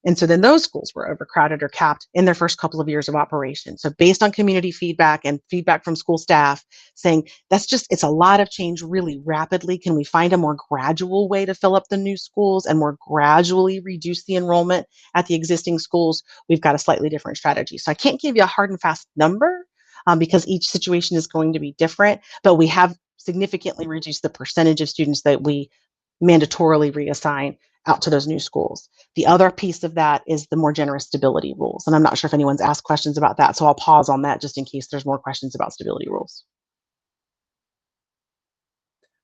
Speaker 2: And so then those schools were overcrowded or capped in their first couple of years of operation. So based on community feedback and feedback from school staff saying, it's a lot of change really rapidly. Can we find a more gradual way to fill up the new schools and more gradually reduce the enrollment at the existing schools? We've got a slightly different strategy. So I can't give you a hard and fast number because each situation is going to be different, but we have significantly reduced the percentage of students that we mandatorily reassign out to those new schools. The other piece of that is the more generous stability rules. And I'm not sure if anyone's asked questions about that, so I'll pause on that just in case there's more questions about stability rules.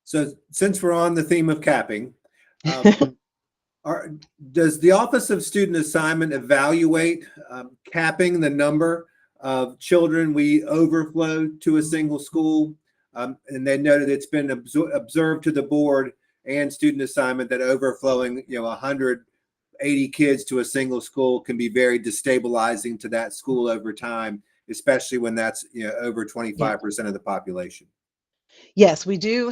Speaker 1: So since we're on the theme of capping, does the Office of Student Assignment evaluate capping the number of children we overflow to a single school? And they noted it's been observed to the board and student assignment that overflowing 180 kids to a single school can be very destabilizing to that school over time, especially when that's over 25% of the population.
Speaker 2: Yes, we do.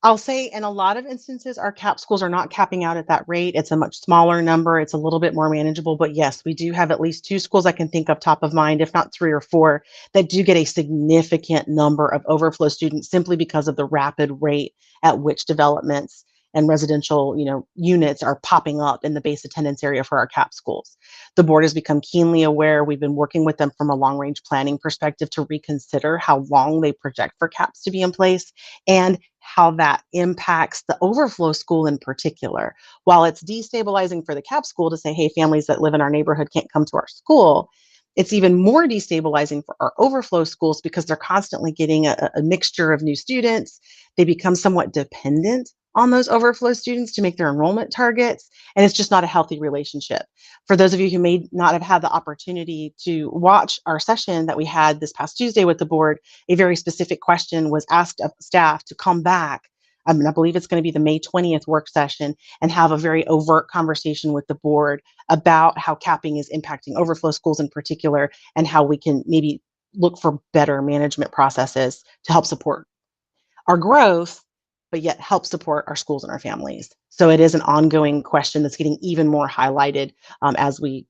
Speaker 2: I'll say in a lot of instances, our cap schools are not capping out at that rate. It's a much smaller number. It's a little bit more manageable. But yes, we do have at least 2 schools I can think of top of mind, if not 3 or 4, that do get a significant number of overflow students simply because of the rapid rate at which developments and residential units are popping up in the base attendance area for our cap schools. The board has become keenly aware. We've been working with them from a long range planning perspective to reconsider how long they project for caps to be in place and how that impacts the overflow school in particular. While it's destabilizing for the cap school to say, hey, families that live in our neighborhood can't come to our school, it's even more destabilizing for our overflow schools because they're constantly getting a mixture of new students. They become somewhat dependent on those overflow students to make their enrollment targets, and it's just not a healthy relationship. For those of you who may not have had the opportunity to watch our session that we had this past Tuesday with the board, a very specific question was asked of staff to come back. I believe it's going to be the May 20th work session, and have a very overt conversation with the board about how capping is impacting overflow schools in particular, and how we can maybe look for better management processes to help support our growth, but yet help support our schools and our families. So it is an ongoing question that's getting even more highlighted as we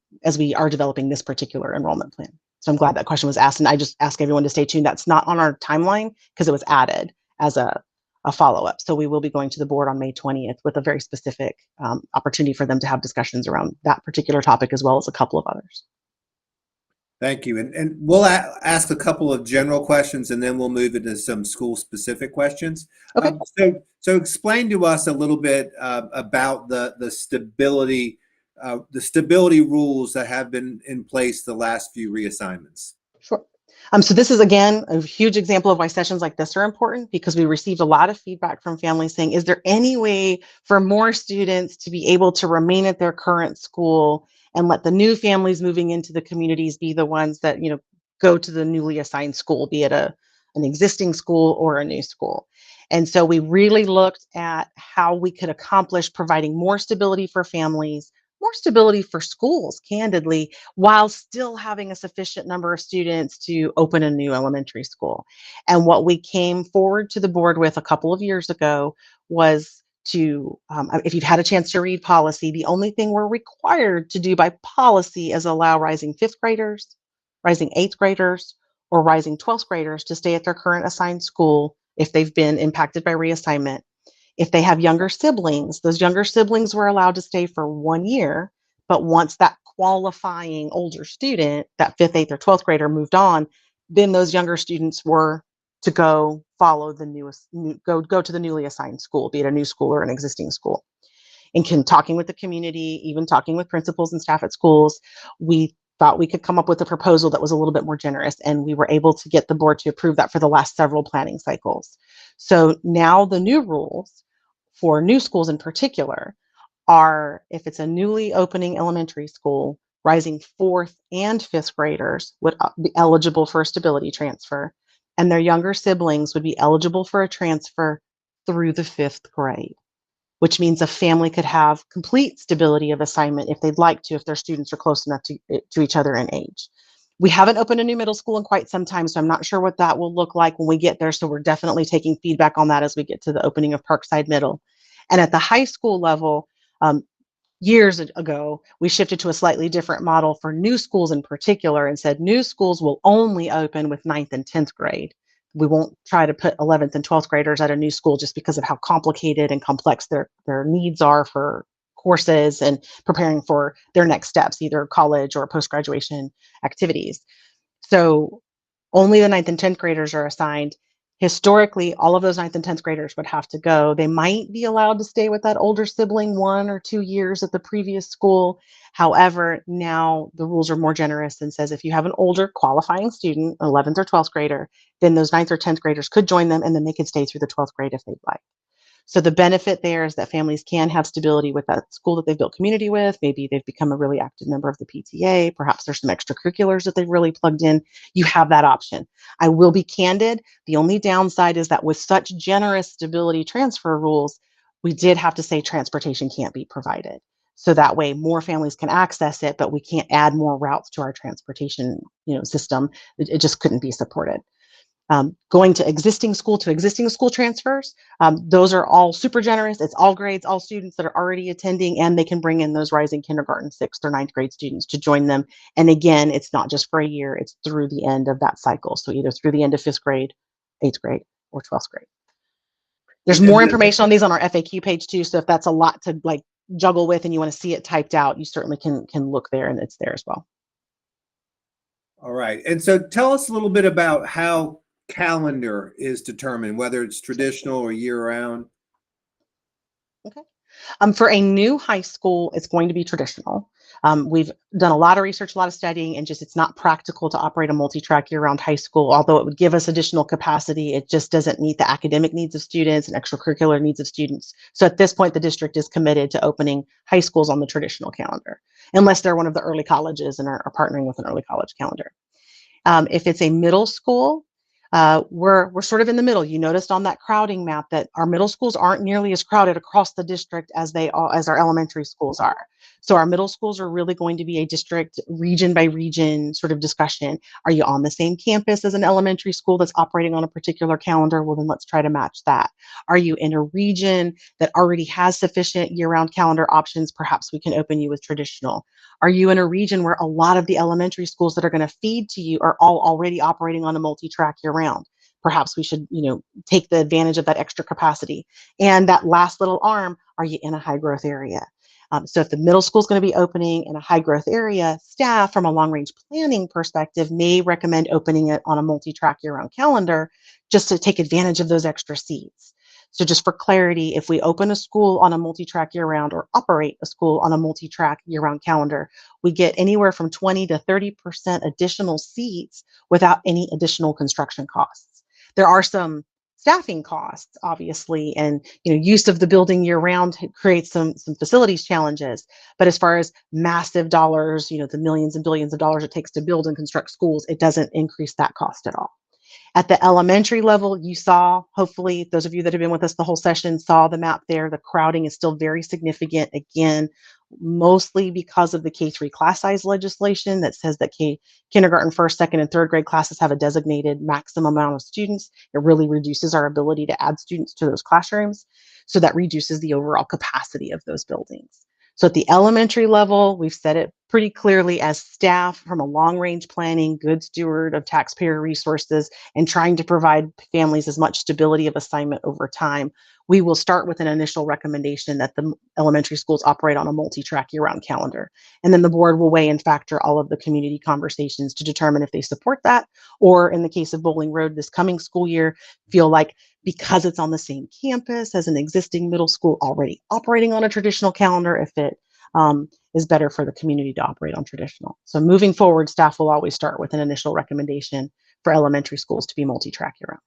Speaker 2: are developing this particular enrollment plan. So I'm glad that question was asked, and I just ask everyone to stay tuned. That's not on our timeline because it was added as a follow-up. So we will be going to the board on May 20th with a very specific opportunity for them to have discussions around that particular topic, as well as a couple of others.
Speaker 1: Thank you. And we'll ask a couple of general questions, and then we'll move into some school-specific questions.
Speaker 2: Okay.
Speaker 1: So explain to us a little bit about the stability rules that have been in place the last few reassignments.
Speaker 2: Sure. So this is, again, a huge example of why sessions like this are important, because we received a lot of feedback from families saying, is there any way for more students to be able to remain at their current school and let the new families moving into the communities be the ones that, go to the newly assigned school, be it an existing school or a new school? And so we really looked at how we could accomplish providing more stability for families, more stability for schools, candidly, while still having a sufficient number of students to open a new elementary school. And what we came forward to the board with a couple of years ago was to, if you've had a chance to read policy, the only thing we're required to do by policy is allow rising 5th graders, rising 8th graders, or rising 12th graders to stay at their current assigned school if they've been impacted by reassignment. If they have younger siblings, those younger siblings were allowed to stay for 1 year, but once that qualifying older student, that 5th, 8th, or 12th grader moved on, then those younger students were to go follow go to the newly assigned school, be it a new school or an existing school. And talking with the community, even talking with principals and staff at schools, we thought we could come up with a proposal that was a little bit more generous, and we were able to get the board to approve that for the last several planning cycles. So now the new rules for new schools in particular are, if it's a newly opening elementary school, rising 4th and 5th graders would be eligible for a stability transfer, and their younger siblings would be eligible for a transfer through the 5th grade, which means a family could have complete stability of assignment if they'd like to, if their students are close enough to each other in age. We haven't opened a new middle school in quite some time, so I'm not sure what that will look like when we get there. So we're definitely taking feedback on that as we get to the opening of Parkside Middle. And at the high school level, years ago, we shifted to a slightly different model for new schools in particular, and said new schools will only open with 9th and 10th grade. We won't try to put 11th and 12th graders at a new school just because of how complicated and complex their needs are for courses and preparing for their next steps, either college or post-graduation activities. So only the 9th and 10th graders are assigned. Historically, all of those 9th and 10th graders would have to go. They might be allowed to stay with that older sibling 1 or 2 years at the previous school. However, now the rules are more generous and says if you have an older qualifying student, 11th or 12th grader, then those 9th or 10th graders could join them, and then they could stay through the 12th grade if they'd like. So the benefit there is that families can have stability with that school that they've built community with. Maybe they've become a really active member of the PTA. Perhaps there's some extracurriculars that they've really plugged in. You have that option. I will be candid. The only downside is that with such generous stability transfer rules, we did have to say transportation can't be provided. So that way more families can access it, but we can't add more routes to our transportation system. It just couldn't be supported. Going to existing school transfers, those are all super generous. It's all grades, all students that are already attending, and they can bring in those rising kindergarten 6th or 9th grade students to join them. And again, it's not just for a year, it's through the end of that cycle. So either through the end of 5th grade, 8th grade, or 12th grade. There's more information on these on our FAQ page too. So if that's a lot to juggle with and you want to see it typed out, you certainly can look there, and it's there as well.
Speaker 1: All right. And so tell us a little bit about how calendar is determined, whether it's traditional or year round.
Speaker 2: Okay. For a new high school, it's going to be traditional. We've done a lot of research, a lot of studying, and just it's not practical to operate a multi-track year-round high school. Although it would give us additional capacity, it just doesn't meet the academic needs of students and extracurricular needs of students. So at this point, the district is committed to opening high schools on the traditional calendar, unless they're one of the early colleges and are partnering with an early college calendar. If it's a middle school, we're sort of in the middle. You noticed on that crowding map that our middle schools aren't nearly as crowded across the district as as our elementary schools are. So our middle schools are really going to be a district region by region sort of discussion. Are you on the same campus as an elementary school that's operating on a particular calendar? Well, then let's try to match that. Are you in a region that already has sufficient year-round calendar options? Perhaps we can open you with traditional. Are you in a region where a lot of the elementary schools that are going to feed to you are all already operating on a multi-track year-round? Perhaps we should, take the advantage of that extra capacity. And that last little arm, are you in a high growth area? So if the middle school is going to be opening in a high growth area, staff from a long range planning perspective may recommend opening it on a multi-track year-round calendar just to take advantage of those extra seats. So just for clarity, if we open a school on a multi-track year-round or operate a school on a multi-track year-round calendar, we get anywhere from 20 to 30% additional seats without any additional construction costs. There are some staffing costs, obviously, and use of the building year-round creates some facilities challenges. But as far as massive dollars, the millions and billions of dollars it takes to build and construct schools, it doesn't increase that cost at all. At the elementary level, you saw, hopefully, those of you that have been with us the whole session saw the map there. The crowding is still very significant, again, mostly because of the K-3 class size legislation that says that kindergarten, first, second, and third grade classes have a designated maximum amount of students. It really reduces our ability to add students to those classrooms. So that reduces the overall capacity of those buildings. So at the elementary level, we've said it pretty clearly as staff from a long-range planning, good steward of taxpayer resources, and trying to provide families as much stability of assignment over time. We will start with an initial recommendation that the elementary schools operate on a multi-track year-round calendar. And then the board will weigh and factor all of the community conversations to determine if they support that, or in the case of Bowling Road this coming school year, feel like because it's on the same campus as an existing middle school already operating on a traditional calendar, if it is better for the community to operate on traditional. So moving forward, staff will always start with an initial recommendation for elementary schools to be multi-track year-round.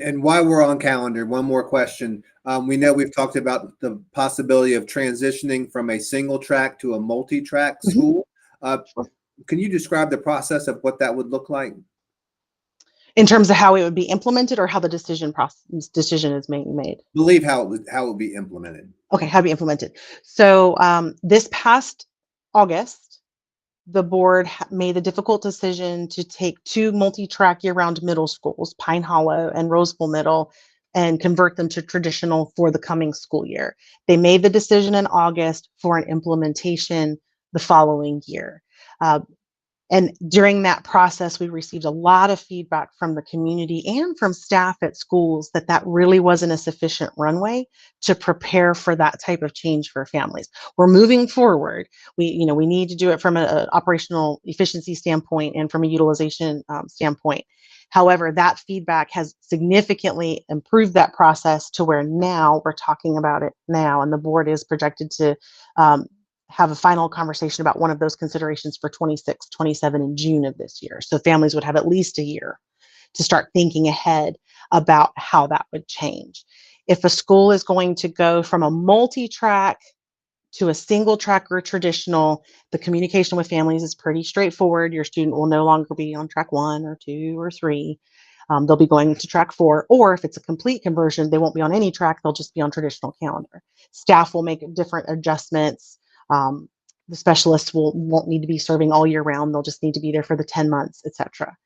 Speaker 1: And while we're on calendar, one more question. We know we've talked about the possibility of transitioning from a single track to a multi-track school. Can you describe the process of what that would look like?
Speaker 2: In terms of how it would be implemented or how the decision is being made?
Speaker 1: I believe how it would be implemented.
Speaker 2: Okay, how to be implemented. So this past August, the board made the difficult decision to take 2 multi-track year-round middle schools, Pine Hollow and Roseville Middle, and convert them to traditional for the coming school year. They made the decision in August for an implementation the following year. And during that process, we received a lot of feedback from the community and from staff at schools that really wasn't a sufficient runway to prepare for that type of change for families. We're moving forward. We need to do it from an operational efficiency standpoint and from a utilization standpoint. However, that feedback has significantly improved that process to where now we're talking about it now, and the board is projected to have a final conversation about one of those considerations for 26, 27 in June of this year. So families would have at least a year to start thinking ahead about how that would change. If a school is going to go from a multi-track to a single track or traditional, the communication with families is pretty straightforward. Your student will no longer be on track 1 or 2 or 3. They'll be going to track 4, or if it's a complete conversion, they won't be on any track. They'll just be on traditional calendar. Staff will make different adjustments. The specialists won't need to be serving all year round. They'll just need to be there for the 10 months, etc.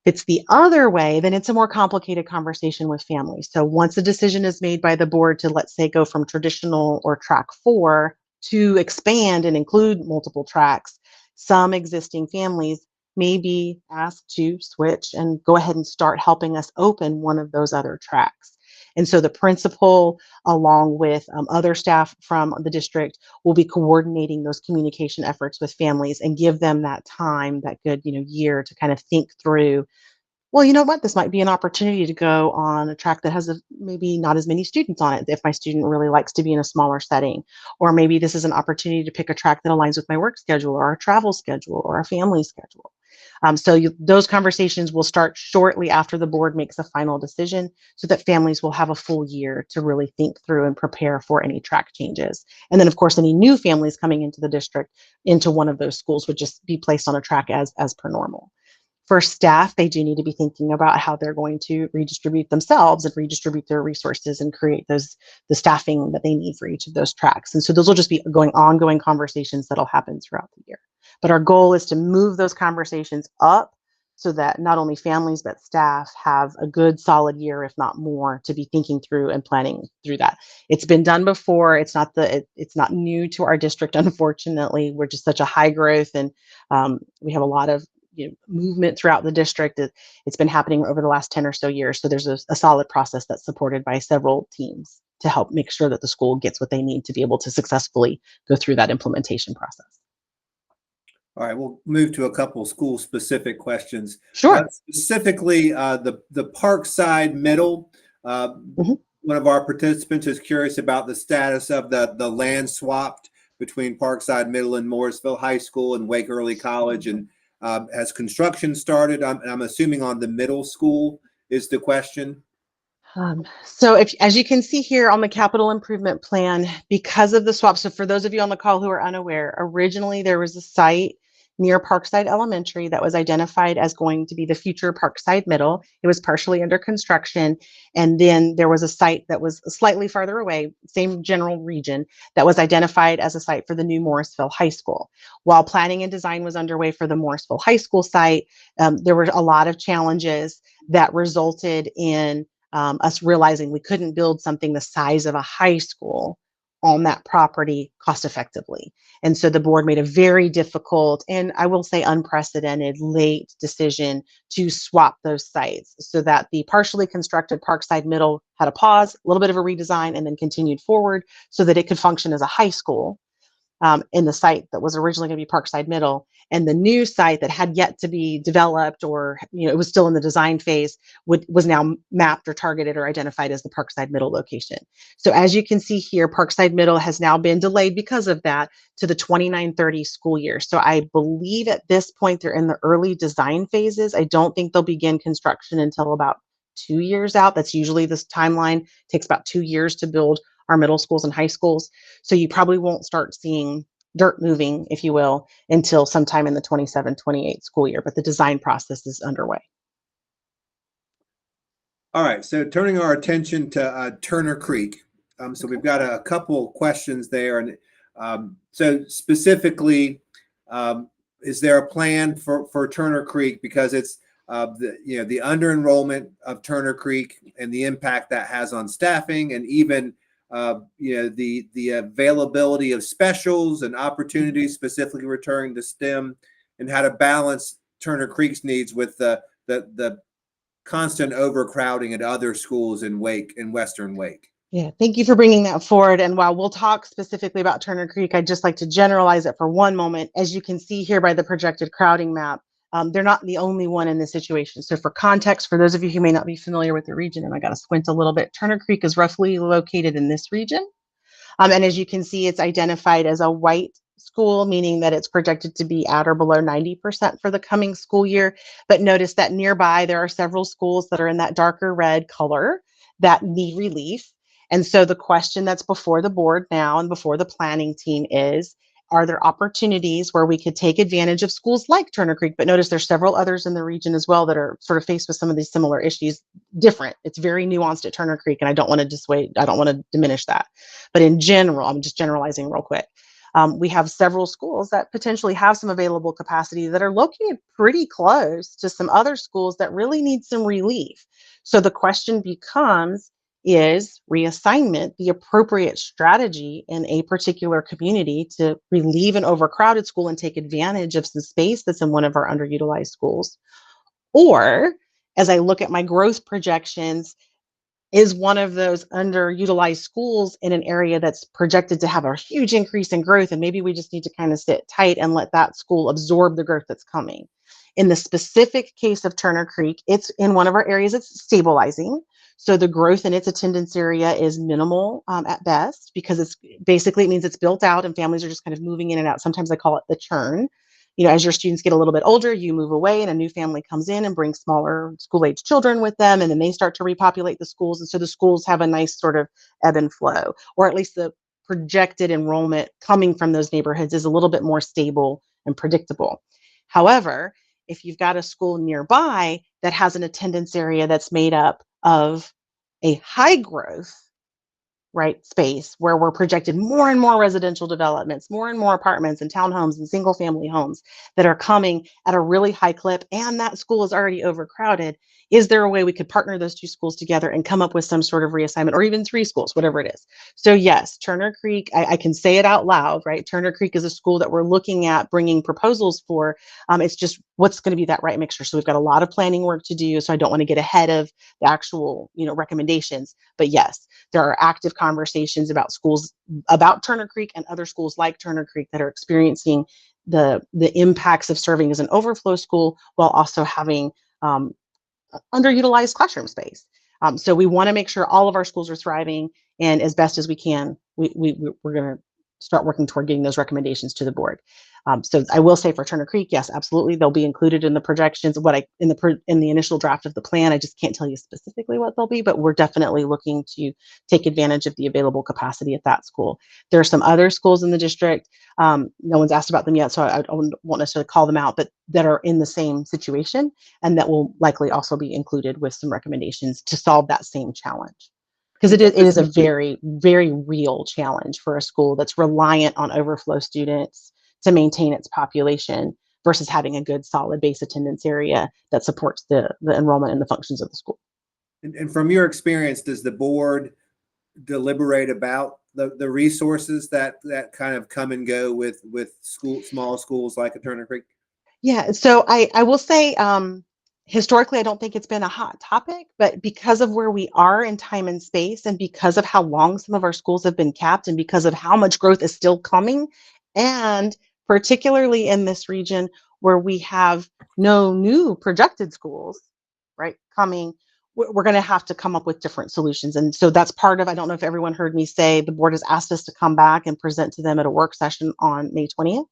Speaker 2: If it's the other way, then it's a more complicated conversation with families. So once a decision is made by the board to, let's say, go from traditional or track 4 to expand and include multiple tracks, some existing families may be asked to switch and go ahead and start helping us open one of those other tracks. And so the principal, along with other staff from the district, will be coordinating those communication efforts with families and give them that time, that good year to kind of think through well, you know what? This might be an opportunity to go on a track that has maybe not as many students on it if my student really likes to be in a smaller setting. Or maybe this is an opportunity to pick a track that aligns with my work schedule or our travel schedule or our family schedule. Those conversations will start shortly after the board makes a final decision so that families will have a full year to really think through and prepare for any track changes. And then, of course, any new families coming into the district into one of those schools would just be placed on a track as per normal. For staff, they do need to be thinking about how they're going to redistribute themselves and redistribute their resources and create the staffing that they need for each of those tracks. And so those will just be ongoing conversations that'll happen throughout the year. But our goal is to move those conversations up so that not only families but staff have a good solid year, if not more, to be thinking through and planning through that. It's been done before. It's not new to our district, unfortunately. We're just such a high growth, and we have a lot of movement throughout the district. It's been happening over the last 10 or so years. So there's a solid process that's supported by several teams to help make sure that the school gets what they need to be able to successfully go through that implementation process.
Speaker 1: All right, we'll move to a couple school-specific questions.
Speaker 2: Sure.
Speaker 1: Specifically, the Parkside Middle. One of our participants is curious about the status of the land swapped between Parkside Middle and Morrisville High School and Wake Early College, and has construction started? I'm assuming on the middle school is the question.
Speaker 2: As you can see here on the capital improvement plan, because of the swap, so for those of you on the call who are unaware, originally there was a site near Parkside Elementary that was identified as going to be the future Parkside Middle. It was partially under construction. And then there was a site that was slightly farther away, same general region, that was identified as a site for the new Morrisville High School. While planning and design was underway for the Morrisville High School site, there were a lot of challenges that resulted in us realizing we couldn't build something the size of a high school on that property cost effectively. And so the board made a very difficult, and I will say unprecedented, late decision to swap those sites so that the partially constructed Parkside Middle had a pause, a little bit of a redesign, and then continued forward so that it could function as a high school in the site that was originally going to be Parkside Middle. And the new site that had yet to be developed, or it was still in the design phase, was now mapped or targeted or identified as the Parkside Middle location. So as you can see here, Parkside Middle has now been delayed because of that to the 29-30 school year. So I believe at this point they're in the early design phases. I don't think they'll begin construction until about 2 years out. That's usually this timeline. It takes about 2 years to build our middle schools and high schools. So you probably won't start seeing dirt moving, if you will, until sometime in the 27-28 school year, but the design process is underway.
Speaker 1: All right, so turning our attention to Turner Creek. So we've got a couple questions there. And so specifically, is there a plan for Turner Creek? Because it's the under-enrollment of Turner Creek and the impact that has on staffing, and even the availability of specials and opportunities specifically returning to STEM, and how to balance Turner Creek's needs with the constant overcrowding at other schools in Western Wake.
Speaker 2: Yeah, thank you for bringing that forward. And while we'll talk specifically about Turner Creek, I'd just like to generalize it for one moment. As you can see here by the projected crowding map, they're not the only one in this situation. So for context, for those of you who may not be familiar with the region, and I got to squint a little bit, Turner Creek is roughly located in this region. And as you can see, it's identified as a white school, meaning that it's projected to be at or below 90% for the coming school year. But notice that nearby, there are several schools that are in that darker red color that need relief. And so the question that's before the board now and before the planning team is, are there opportunities where we could take advantage of schools like Turner Creek? But notice there's several others in the region as well that are sort of faced with some of these similar issues. Different. It's very nuanced at Turner Creek, and I don't want to diminish that. But in general, I'm just generalizing real quick. We have several schools that potentially have some available capacity that are located pretty close to some other schools that really need some relief. So the question becomes, is reassignment the appropriate strategy in a particular community to relieve an overcrowded school and take advantage of some space that's in one of our underutilized schools? Or, as I look at my growth projections, is one of those underutilized schools in an area that's projected to have a huge increase in growth, and maybe we just need to kind of sit tight and let that school absorb the growth that's coming? In the specific case of Turner Creek, it's in one of our areas it's stabilizing. So the growth in its attendance area is minimal at best, because it's basically, it means it's built out and families are just kind of moving in and out. Sometimes I call it the churn. As your students get a little bit older, you move away and a new family comes in and brings smaller school age children with them. And then they start to repopulate the schools. And so the schools have a nice sort of ebb and flow, or at least the projected enrollment coming from those neighborhoods is a little bit more stable and predictable. However, if you've got a school nearby that has an attendance area that's made up of a high growth, right, space where we're projected more and more residential developments, more and more apartments and townhomes and single family homes that are coming at a really high clip, and that school is already overcrowded, is there a way we could partner those two schools together and come up with some sort of reassignment, or even three schools, whatever it is? So yes, Turner Creek, I can say it out loud, right? Turner Creek is a school that we're looking at bringing proposals for. It's just what's going to be that right mixture. So we've got a lot of planning work to do. So I don't want to get ahead of the actual, recommendations. But yes, there are active conversations about schools, about Turner Creek and other schools like Turner Creek that are experiencing the impacts of serving as an overflow school while also having underutilized classroom space. So we want to make sure all of our schools are thriving, and as best as we can, we're going to start working toward getting those recommendations to the board. So I will say for Turner Creek, yes, absolutely, they'll be included in the projections. In the initial draft of the plan, I just can't tell you specifically what they'll be, but we're definitely looking to take advantage of the available capacity at that school. There are some other schools in the district. No one's asked about them yet, so I won't necessarily call them out, but that are in the same situation, and that will likely also be included with some recommendations to solve that same challenge. Because it is a very, very real challenge for a school that's reliant on overflow students to maintain its population versus having a good solid base attendance area that supports the enrollment and the functions of the school.
Speaker 1: And from your experience, does the board deliberate about the resources that kind of come and go with small schools like a Turner Creek?
Speaker 2: Yeah, so I will say, historically, I don't think it's been a hot topic, but because of where we are in time and space, and because of how long some of our schools have been capped, and because of how much growth is still coming, and particularly in this region where we have no new projected schools, right, coming, we're going to have to come up with different solutions. And so that's part of, I don't know if everyone heard me say, the board has asked us to come back and present to them at a work session on May 20th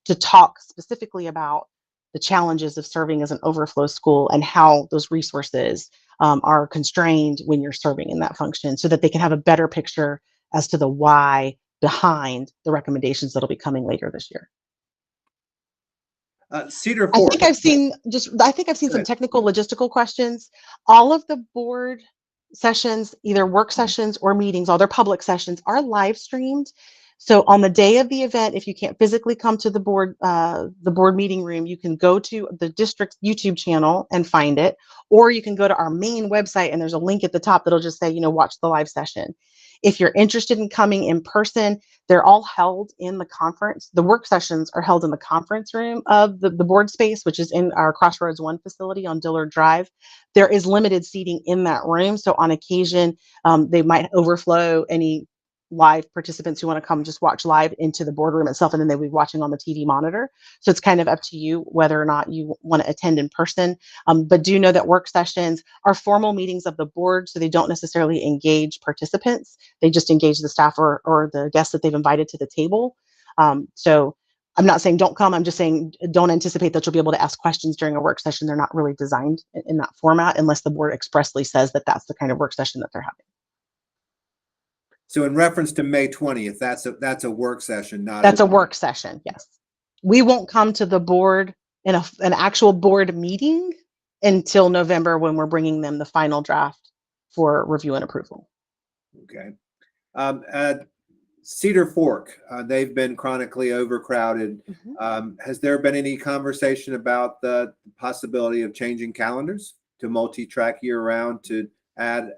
Speaker 2: to talk specifically about the challenges of serving as an overflow school and how those resources are constrained when you're serving in that function, so that they can have a better picture as to the why behind the recommendations that'll be coming later this year.
Speaker 1: Cedar
Speaker 2: I
Speaker 1: Fork.
Speaker 2: think I've seen some technical logistical questions. All of the board sessions, either work sessions or meetings, all their public sessions are live streamed. So on the day of the event, if you can't physically come to the board meeting room, you can go to the district's YouTube channel and find it, or you can go to our main website and there's a link at the top that'll just say, watch the live session. If you're interested in coming in person, they're all held in the conference. The work sessions are held in the conference room of the board space, which is in our Crossroads 1 facility on Dillard Drive. There is limited seating in that room. So on occasion, they might overflow any live participants who want to come just watch live into the boardroom itself, and then they'll be watching on the TV monitor. So it's kind of up to you whether or not you want to attend in person. But do know that work sessions are formal meetings of the board, so they don't necessarily engage participants. They just engage the staff or the guests that they've invited to the table. So I'm not saying don't come. I'm just saying don't anticipate that you'll be able to ask questions during a work session. They're not really designed in that format unless the board expressly says that that's the kind of work session that they're having.
Speaker 1: So in reference to May 20th, that's a work session, not
Speaker 2: That's a work session, yes. We won't come to the board in an actual board meeting until November, when we're bringing them the final draft for review and approval.
Speaker 1: Okay. Cedar Fork, they've been chronically overcrowded. Has there been any conversation about the possibility of changing calendars to multi-track year-round to add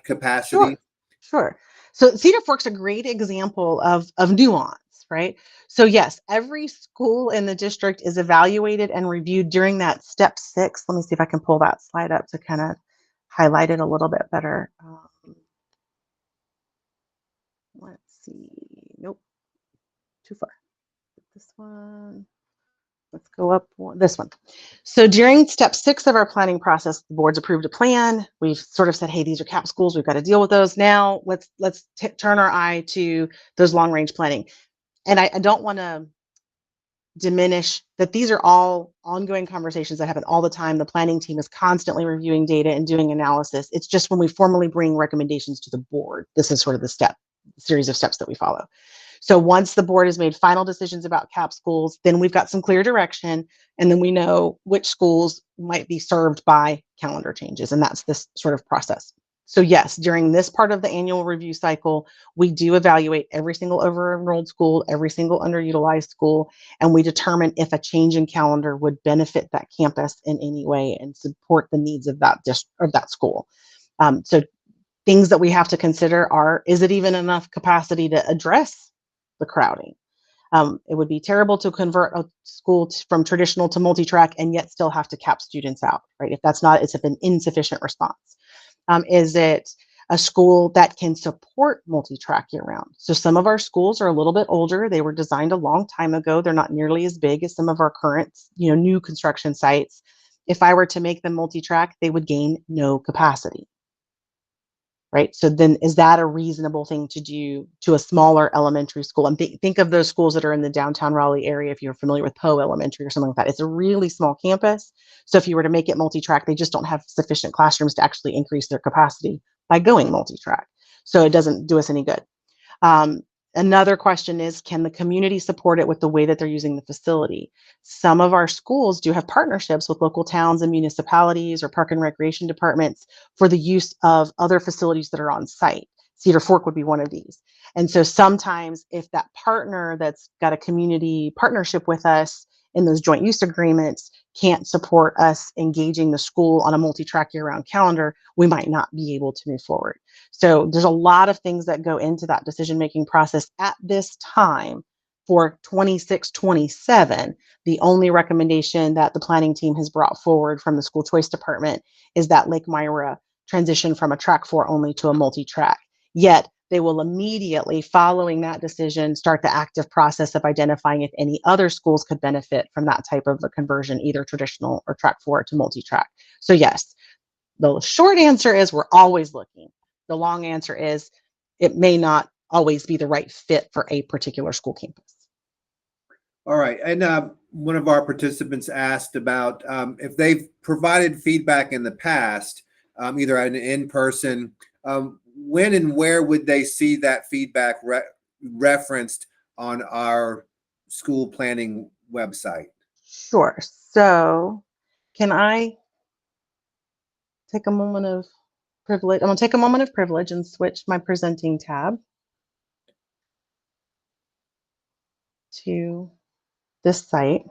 Speaker 1: capacity?
Speaker 2: Sure. So Cedar Fork's a great example of nuance, right? So yes, every school in the district is evaluated and reviewed during that step 6. Let me see if I can pull that slide up to kind of highlight it a little bit better. Let's see. Nope. Too far. This one. let's go up this one. So during step 6 of our planning process, the board's approved a plan. We've sort of said, hey, these are CAP schools. We've got to deal with those. Now let's turn our eye to those long range planning. And I don't want to diminish that these are all ongoing conversations that happen all the time. The planning team is constantly reviewing data and doing analysis. It's just when we formally bring recommendations to the board, this is sort of the series of steps that we follow. So once the board has made final decisions about CAP schools, then we've got some clear direction, and then we know which schools might be served by calendar changes, and that's this sort of process. So yes, during this part of the annual review cycle, we do evaluate every single over-enrolled school, every single underutilized school, and we determine if a change in calendar would benefit that campus in any way and support the needs of that school. So things that we have to consider are, is it even enough capacity to address the crowding? It would be terrible to convert a school from traditional to multi-track and yet still have to cap students out, right? If that's not, it's an insufficient response. Is it a school that can support multi-track year round? So some of our schools are a little bit older. They were designed a long time ago. They're not nearly as big as some of our current, new construction sites. If I were to make them multi-track, they would gain no capacity. Right. So then is that a reasonable thing to do to a smaller elementary school? And think of those schools that are in the downtown Raleigh area. If you're familiar with Poe Elementary or something like that, it's a really small campus. So if you were to make it multi-track, they just don't have sufficient classrooms to actually increase their capacity by going multi-track. So it doesn't do us any good. Another question is, can the community support it with the way that they're using the facility? Some of our schools do have partnerships with local towns and municipalities or park and recreation departments for the use of other facilities that are on site. Cedar Fork would be one of these. And so sometimes if that partner that's got a community partnership with us in those joint use agreements can't support us engaging the school on a multi-track year-round calendar, we might not be able to move forward. So there's a lot of things that go into that decision-making process at this time for 26-27. The only recommendation that the planning team has brought forward from the school choice department is that Lake Myra transition from a track 4 only to a multi-track. Yet they will immediately, following that decision, start the active process of identifying if any other schools could benefit from that type of a conversion, either traditional or track 4 to multi-track. So yes, the short answer is we're always looking. The long answer is it may not always be the right fit for a particular school campus.
Speaker 1: All right. And one of our participants asked about if they've provided feedback in the past, either in person, when and where would they see that feedback referenced on our school planning website?
Speaker 2: Sure. So can I take a moment of privilege? I'm going to take a moment of privilege and switch my presenting tab to this site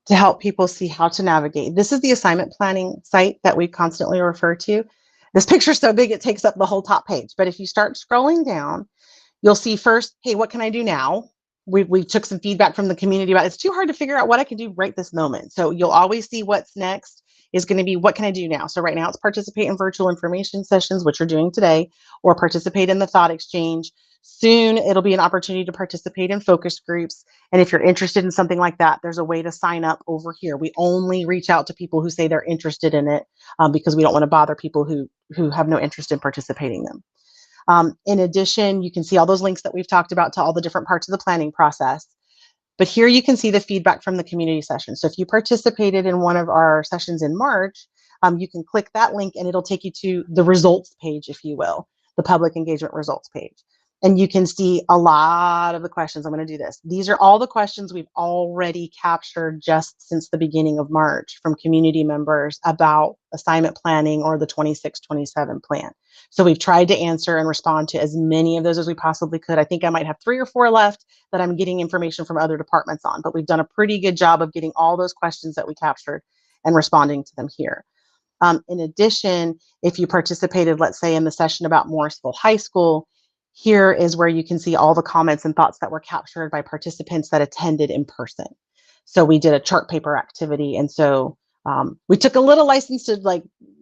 Speaker 2: to help people see how to navigate. This is the assignment planning site that we constantly refer to. This picture's so big, it takes up the whole top page. But if you start scrolling down, you'll see first, hey, what can I do now? We took some feedback from the community about it's too hard to figure out what I can do right this moment. So you'll always see what's next is going to be what can I do now? So right now it's participate in virtual information sessions, which we're doing today, or participate in the thought exchange. Soon it'll be an opportunity to participate in focus groups. And if you're interested in something like that, there's a way to sign up over here. We only reach out to people who say they're interested in it because we don't want to bother people who have no interest in participating in them. In addition, you can see all those links that we've talked about to all the different parts of the planning process. But here you can see the feedback from the community session. So if you participated in one of our sessions in March, you can click that link and it'll take you to the results page, if you will, the public engagement results page. And you can see a lot of the questions. I'm going to do this. These are all the questions we've already captured just since the beginning of March from community members about assignment planning or the 26-27 plan. So we've tried to answer and respond to as many of those as we possibly could. I think I might have 3 or 4 left that I'm getting information from other departments on, but we've done a pretty good job of getting all those questions that we captured and responding to them here. In addition, if you participated, let's say, in the session about Morrisville High School, here is where you can see all the comments and thoughts that were captured by participants that attended in person. So we did a chart paper activity. And so we took a little license to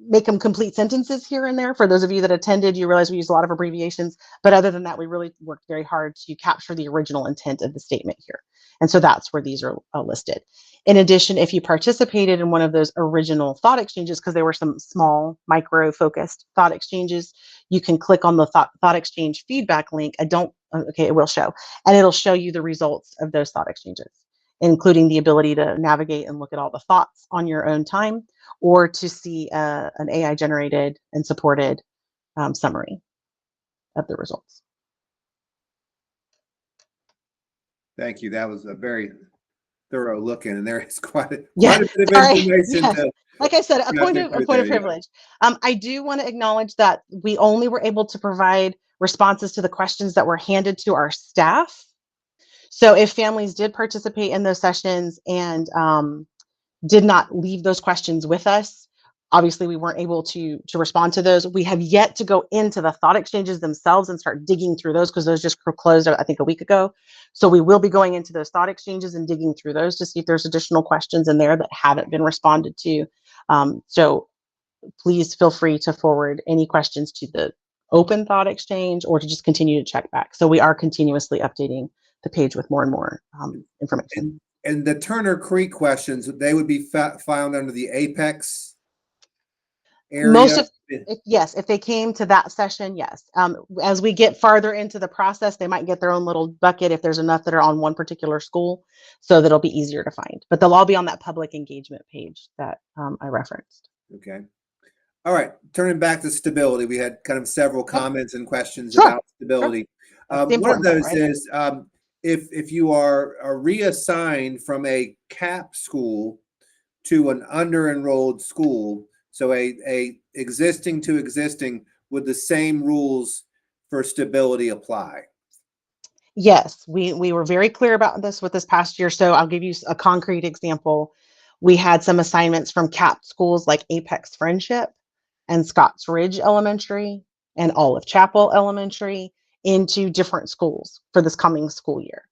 Speaker 2: make them complete sentences here and there. For those of you that attended, you realize we use a lot of abbreviations, but other than that, we really worked very hard to capture the original intent of the statement here. And so that's where these are listed. In addition, if you participated in one of those original thought exchanges, because there were some small micro focused thought exchanges, you can click on the thought exchange feedback link. Okay, it will show, and it'll show you the results of those thought exchanges, including the ability to navigate and look at all the thoughts on your own time, or to see an AI generated and supported summary of the results.
Speaker 1: Thank you. That was a very thorough look in, and there is quite a
Speaker 2: Yeah,
Speaker 1: bit of
Speaker 2: sorry.
Speaker 1: information
Speaker 2: Yes.
Speaker 1: to
Speaker 2: Like I said, a point
Speaker 1: traffic
Speaker 2: of
Speaker 1: through there, yeah.
Speaker 2: privilege. I do want to acknowledge that we only were able to provide responses to the questions that were handed to our staff. So if families did participate in those sessions and did not leave those questions with us, obviously we weren't able to respond to those. We have yet to go into the thought exchanges themselves and start digging through those, because those just closed, I think, a week ago. So we will be going into those thought exchanges and digging through those to see if there's additional questions in there that haven't been responded to. So please feel free to forward any questions to the open thought exchange, or to just continue to check back. So we are continuously updating the page with more and more information.
Speaker 1: And the Turner Creek questions, they would be found under the Apex area?
Speaker 2: Yes, if they came to that session, yes. As we get farther into the process, they might get their own little bucket if there's enough that are on one particular school, so that'll be easier to find. But they'll all be on that public engagement page that I referenced.
Speaker 1: Okay. All right. Turning back to stability, we had kind of several comments and questions
Speaker 2: Sure.
Speaker 1: about stability.
Speaker 2: Sure. One
Speaker 1: One of those
Speaker 2: part, right?
Speaker 1: is if you are reassigned from a CAP school to an under-enrolled school, so a existing to existing, would the same rules for stability apply?
Speaker 2: Yes, we were very clear about this with this past year. So I'll give you a concrete example. We had some assignments from CAP schools like Apex Friendship and Scotts Ridge Elementary and Olive Chapel Elementary into different schools for this coming school year.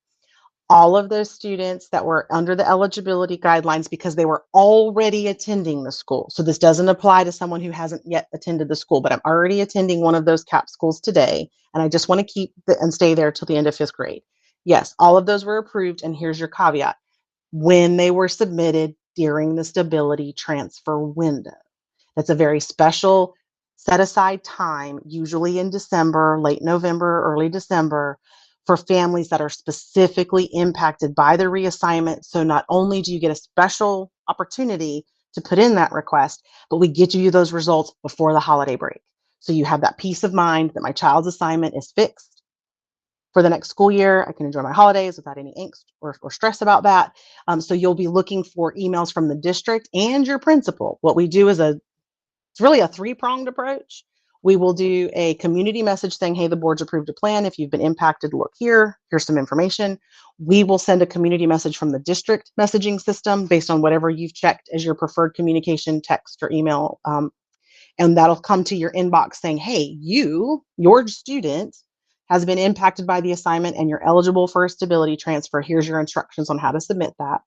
Speaker 2: All of those students that were under the eligibility guidelines, because they were already attending the school. So this doesn't apply to someone who hasn't yet attended the school, but I'm already attending one of those CAP schools today, and I just want to keep and stay there till the end of 5th grade. Yes, all of those were approved, and here's your caveat: when they were submitted during the stability transfer window. That's a very special set aside time, usually in December, late November, early December, for families that are specifically impacted by the reassignment. So not only do you get a special opportunity to put in that request, but we get you those results before the holiday break. So you have that peace of mind that my child's assignment is fixed for the next school year. I can enjoy my holidays without any angst or stress about that. So you'll be looking for emails from the district and your principal. What we do is it's really a 3-pronged approach. We will do a community message saying, hey, the board's approved a plan. If you've been impacted, look here. Here's some information. We will send a community message from the district messaging system based on whatever you've checked as your preferred communication, text or email. And that'll come to your inbox saying, hey, your student has been impacted by the assignment and you're eligible for a stability transfer. Here's your instructions on how to submit that.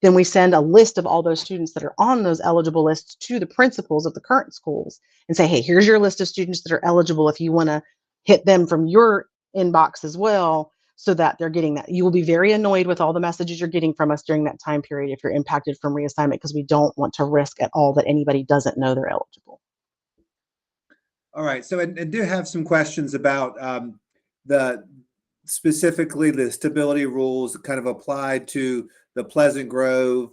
Speaker 2: Then we send a list of all those students that are on those eligible lists to the principals of the current schools and say, hey, here's your list of students that are eligible if you want to hit them from your inbox as well, so that they're getting that. You will be very annoyed with all the messages you're getting from us during that time period if you're impacted from reassignment, because we don't want to risk at all that anybody doesn't know they're eligible.
Speaker 1: All right. So I do have some questions about specifically the stability rules kind of applied to the Pleasant Grove,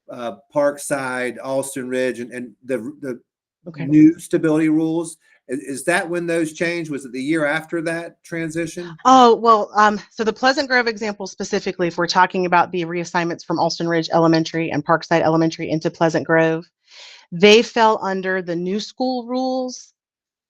Speaker 1: Parkside, Alston Ridge, and the new stability rules. Is that when those changed? Was it the year after that transition?
Speaker 2: Oh, well, so the Pleasant Grove example specifically, if we're talking about the reassignments from Alston Ridge Elementary and Parkside Elementary into Pleasant Grove, they fell under the new school rules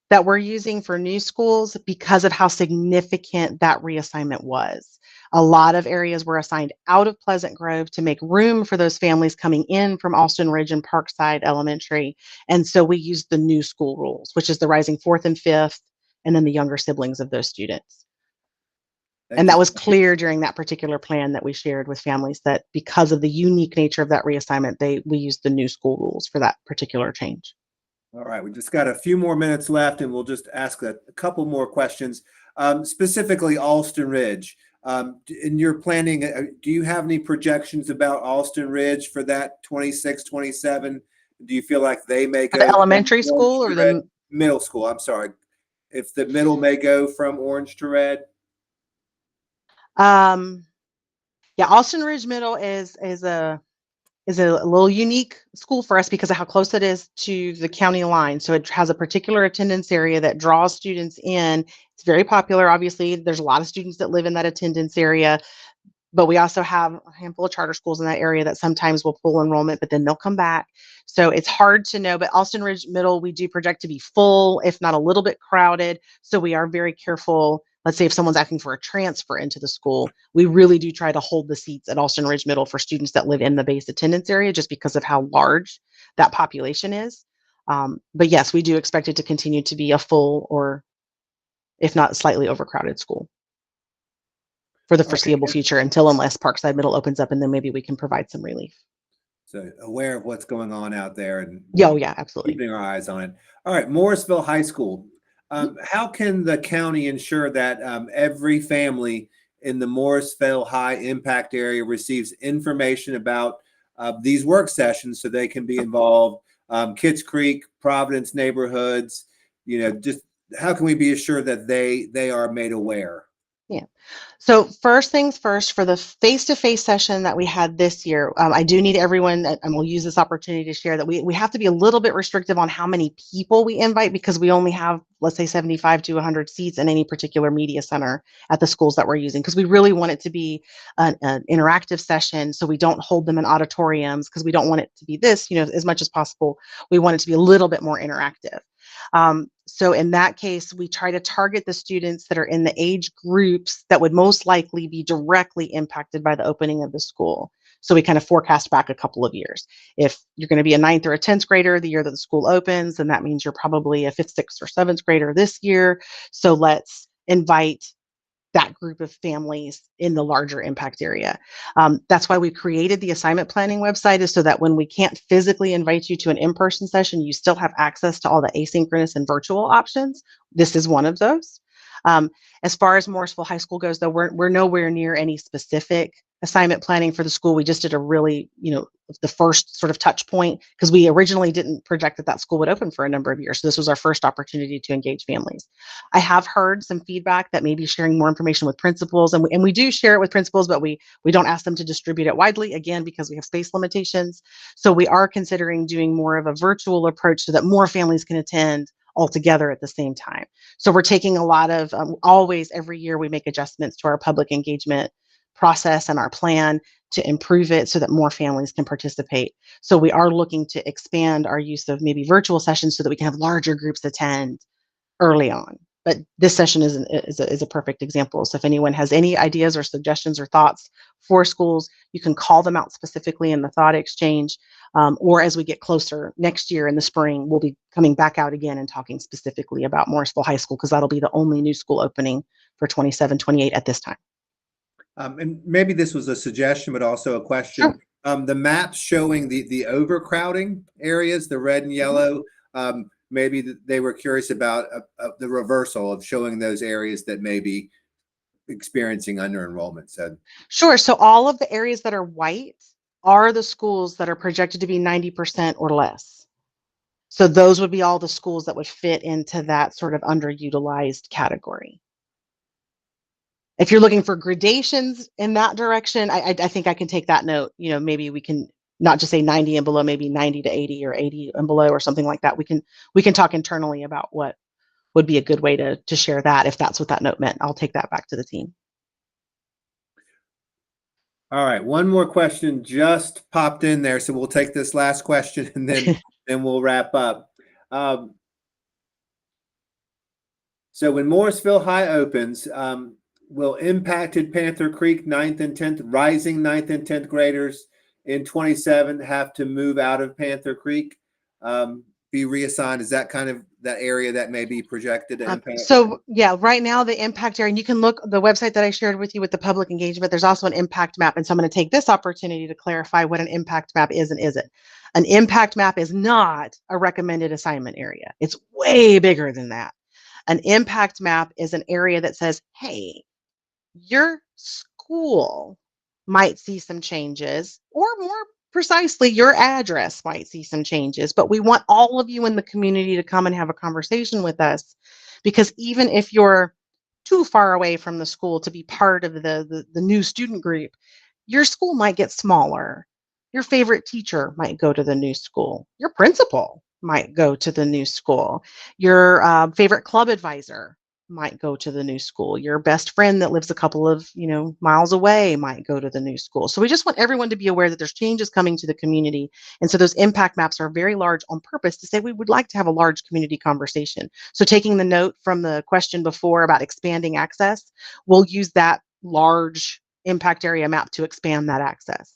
Speaker 2: that we're using for new schools because of how significant that reassignment was. A lot of areas were assigned out of Pleasant Grove to make room for those families coming in from Alston Ridge and Parkside Elementary. And so we used the new school rules, which is the rising 4th and 5th, and then the younger siblings of those students. And that was clear during that particular plan that we shared with families, that because of the unique nature of that reassignment, we used the new school rules for that particular change.
Speaker 1: All right, we just got a few more minutes left, and we'll just ask a couple more questions. Specifically, Alston Ridge. In your planning, do you have any projections about Alston Ridge for that 26, 27? Do you feel like they may
Speaker 2: For
Speaker 1: go
Speaker 2: the
Speaker 1: from
Speaker 2: elementary
Speaker 1: orange
Speaker 2: school
Speaker 1: to
Speaker 2: or
Speaker 1: red?
Speaker 2: the,
Speaker 1: Middle school? I'm sorry. If the middle may go from orange to red?
Speaker 2: um, yeah, Alston Ridge Middle is a little unique school for us because of how close it is to the county line. So it has a particular attendance area that draws students in. It's very popular. Obviously, there's a lot of students that live in that attendance area, but we also have a handful of charter schools in that area that sometimes will pull enrollment, but then they'll come back. So it's hard to know. But Alston Ridge Middle, we do project to be full, if not a little bit crowded. So we are very careful. Let's say if someone's asking for a transfer into the school, we really do try to hold the seats at Alston Ridge Middle for students that live in the base attendance area, just because of how large that population is. But yes, we do expect it to continue to be a full, or if not slightly overcrowded, school for the
Speaker 1: Okay.
Speaker 2: foreseeable future, unless Parkside Middle opens up, and then maybe we can provide some relief.
Speaker 1: So aware of what's going on out there and
Speaker 2: Yeah, oh yeah, absolutely.
Speaker 1: keeping our eyes on it. All right, Morrisville High School. How can the county ensure that every family in the Morrisville High impact area receives information about these work sessions so they can be involved? Kitts Creek, Providence neighborhoods, just how can we be assured that they are made aware?
Speaker 2: Yeah. So first things first, for the face-to-face session that we had this year, I do need everyone, and we'll use this opportunity to share that we have to be a little bit restrictive on how many people we invite, because we only have, let's say, 75 to 100 seats in any particular media center at the schools that we're using, because we really want it to be an interactive session. So we don't hold them in auditoriums, because we don't want it to be this, as much as possible. We want it to be a little bit more interactive. So in that case, we try to target the students that are in the age groups that would most likely be directly impacted by the opening of the school. So we kind of forecast back a couple of years. If you're going to be a 9th or a 10th grader the year that the school opens, then that means you're probably a 5th, 6th, or 7th grader this year. So let's invite that group of families in the larger impact area. That's why we created the assignment planning website, is so that when we can't physically invite you to an in-person session, you still have access to all the asynchronous and virtual options. This is one of those. As far as Morrisville High School goes, though, we're nowhere near any specific assignment planning for the school. We just did a really, the first sort of touch point, because we originally didn't project that school would open for a number of years. So this was our first opportunity to engage families. I have heard some feedback that maybe sharing more information with principals, and we do share it with principals, but we don't ask them to distribute it widely, again, because we have space limitations. So we are considering doing more of a virtual approach so that more families can attend all together at the same time. So we're taking a lot of, always every year we make adjustments to our public engagement process and our plan to improve it so that more families can participate. So we are looking to expand our use of maybe virtual sessions so that we can have larger groups attend early on. But this session is a perfect example. So if anyone has any ideas or suggestions or thoughts for schools, you can call them out specifically in the thought exchange. Or as we get closer next year in the spring, we'll be coming back out again and talking specifically about Morrisville High School, because that'll be the only new school opening for 27, 28 at this time.
Speaker 1: And maybe this was a suggestion, but also a question.
Speaker 2: Sure.
Speaker 1: The maps showing the overcrowding areas, the red and yellow, maybe they were curious about the reversal of showing those areas that may be experiencing under enrollment. So
Speaker 2: Sure. So all of the areas that are white are the schools that are projected to be 90% or less. So those would be all the schools that would fit into that sort of underutilized category. If you're looking for gradations in that direction, I think I can take that note. Maybe we can not just say 90 and below, maybe 90 to 80 or 80 and below or something like that. We can talk internally about what would be a good way to share that, if that's what that note meant. I'll take that back to the team.
Speaker 1: all right, one more question just popped in there, so we'll take this last question and then we'll wrap up. So when Morrisville High opens, will impacted Panther Creek 9th and 10th, rising 9th and 10th graders in 27 have to move out of Panther Creek? be reassigned? Is that kind of that area that may be projected to impact?
Speaker 2: So yeah, right now the impact area, and you can look the website that I shared with you with the public engagement, there's also an impact map. And so I'm going to take this opportunity to clarify what an impact map is and isn't. An impact map is not a recommended assignment area. It's way bigger than that. An impact map is an area that says, hey, your school might see some changes, or more precisely, your address might see some changes, but we want all of you in the community to come and have a conversation with us, because even if you're too far away from the school to be part of the new student group, your school might get smaller. Your favorite teacher might go to the new school. Your principal might go to the new school. Your favorite club advisor might go to the new school. Your best friend that lives a couple of, miles away might go to the new school. So we just want everyone to be aware that there's changes coming to the community. And so those impact maps are very large on purpose to say we would like to have a large community conversation. So taking the note from the question before about expanding access, we'll use that large impact area map to expand that access.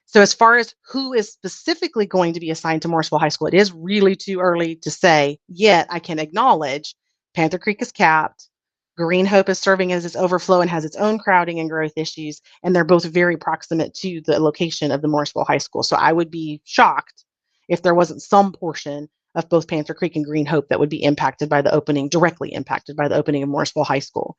Speaker 2: So as far as who is specifically going to be assigned to Morrisville High School, it is really too early to say, yet I can acknowledge Panther Creek is capped. Green Hope is serving as its overflow and has its own crowding and growth issues, and they're both very proximate to the location of the Morrisville High School. So I would be shocked if there wasn't some portion of both Panther Creek and Green Hope that would be directly impacted by the opening of Morrisville High School.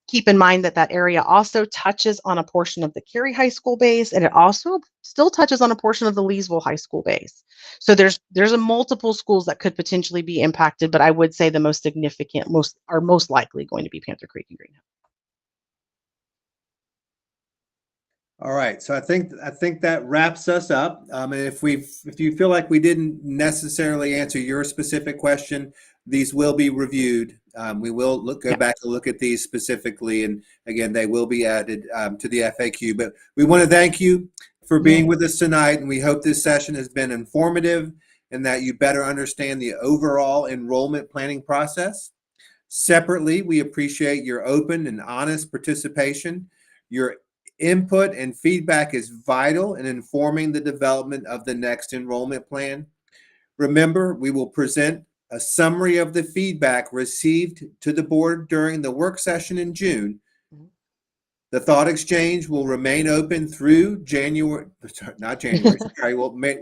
Speaker 2: Keep in mind that that area also touches on a portion of the Cary High School base, and it also still touches on a portion of the Leesville High School base. So there's a multiple schools that could potentially be impacted, but I would say the most significant, most likely going to be Panther Creek and Green Hope.
Speaker 1: All right, so I think that wraps us up. And if you feel like we didn't necessarily answer your specific question, these will be reviewed. We will go back and look at these specifically, and again, they will be added to the FAQ. But we want to thank you for being with us tonight, and we hope this session has been informative and that you better understand the overall enrollment planning process. Separately, we appreciate your open and honest participation. Your input and feedback is vital in informing the development of the next enrollment plan. Remember, we will present a summary of the feedback received to the board during the work session in June. The thought exchange will remain open through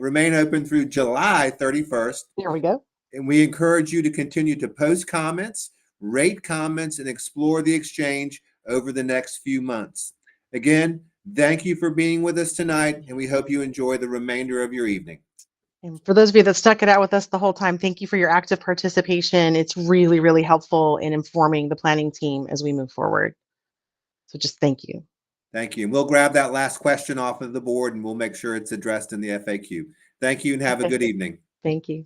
Speaker 1: remain open through July 31st.
Speaker 2: There we go.
Speaker 1: And we encourage you to continue to post comments, rate comments, and explore the exchange over the next few months. Again, thank you for being with us tonight, and we hope you enjoy the remainder of your evening.
Speaker 2: And for those of you that stuck it out with us the whole time, thank you for your active participation. It's really, really helpful in informing the planning team as we move forward. So just thank you.
Speaker 1: Thank you. And we'll grab that last question off of the board, and we'll make sure it's addressed in the FAQ. Thank you, and have a good evening.
Speaker 2: Thank you.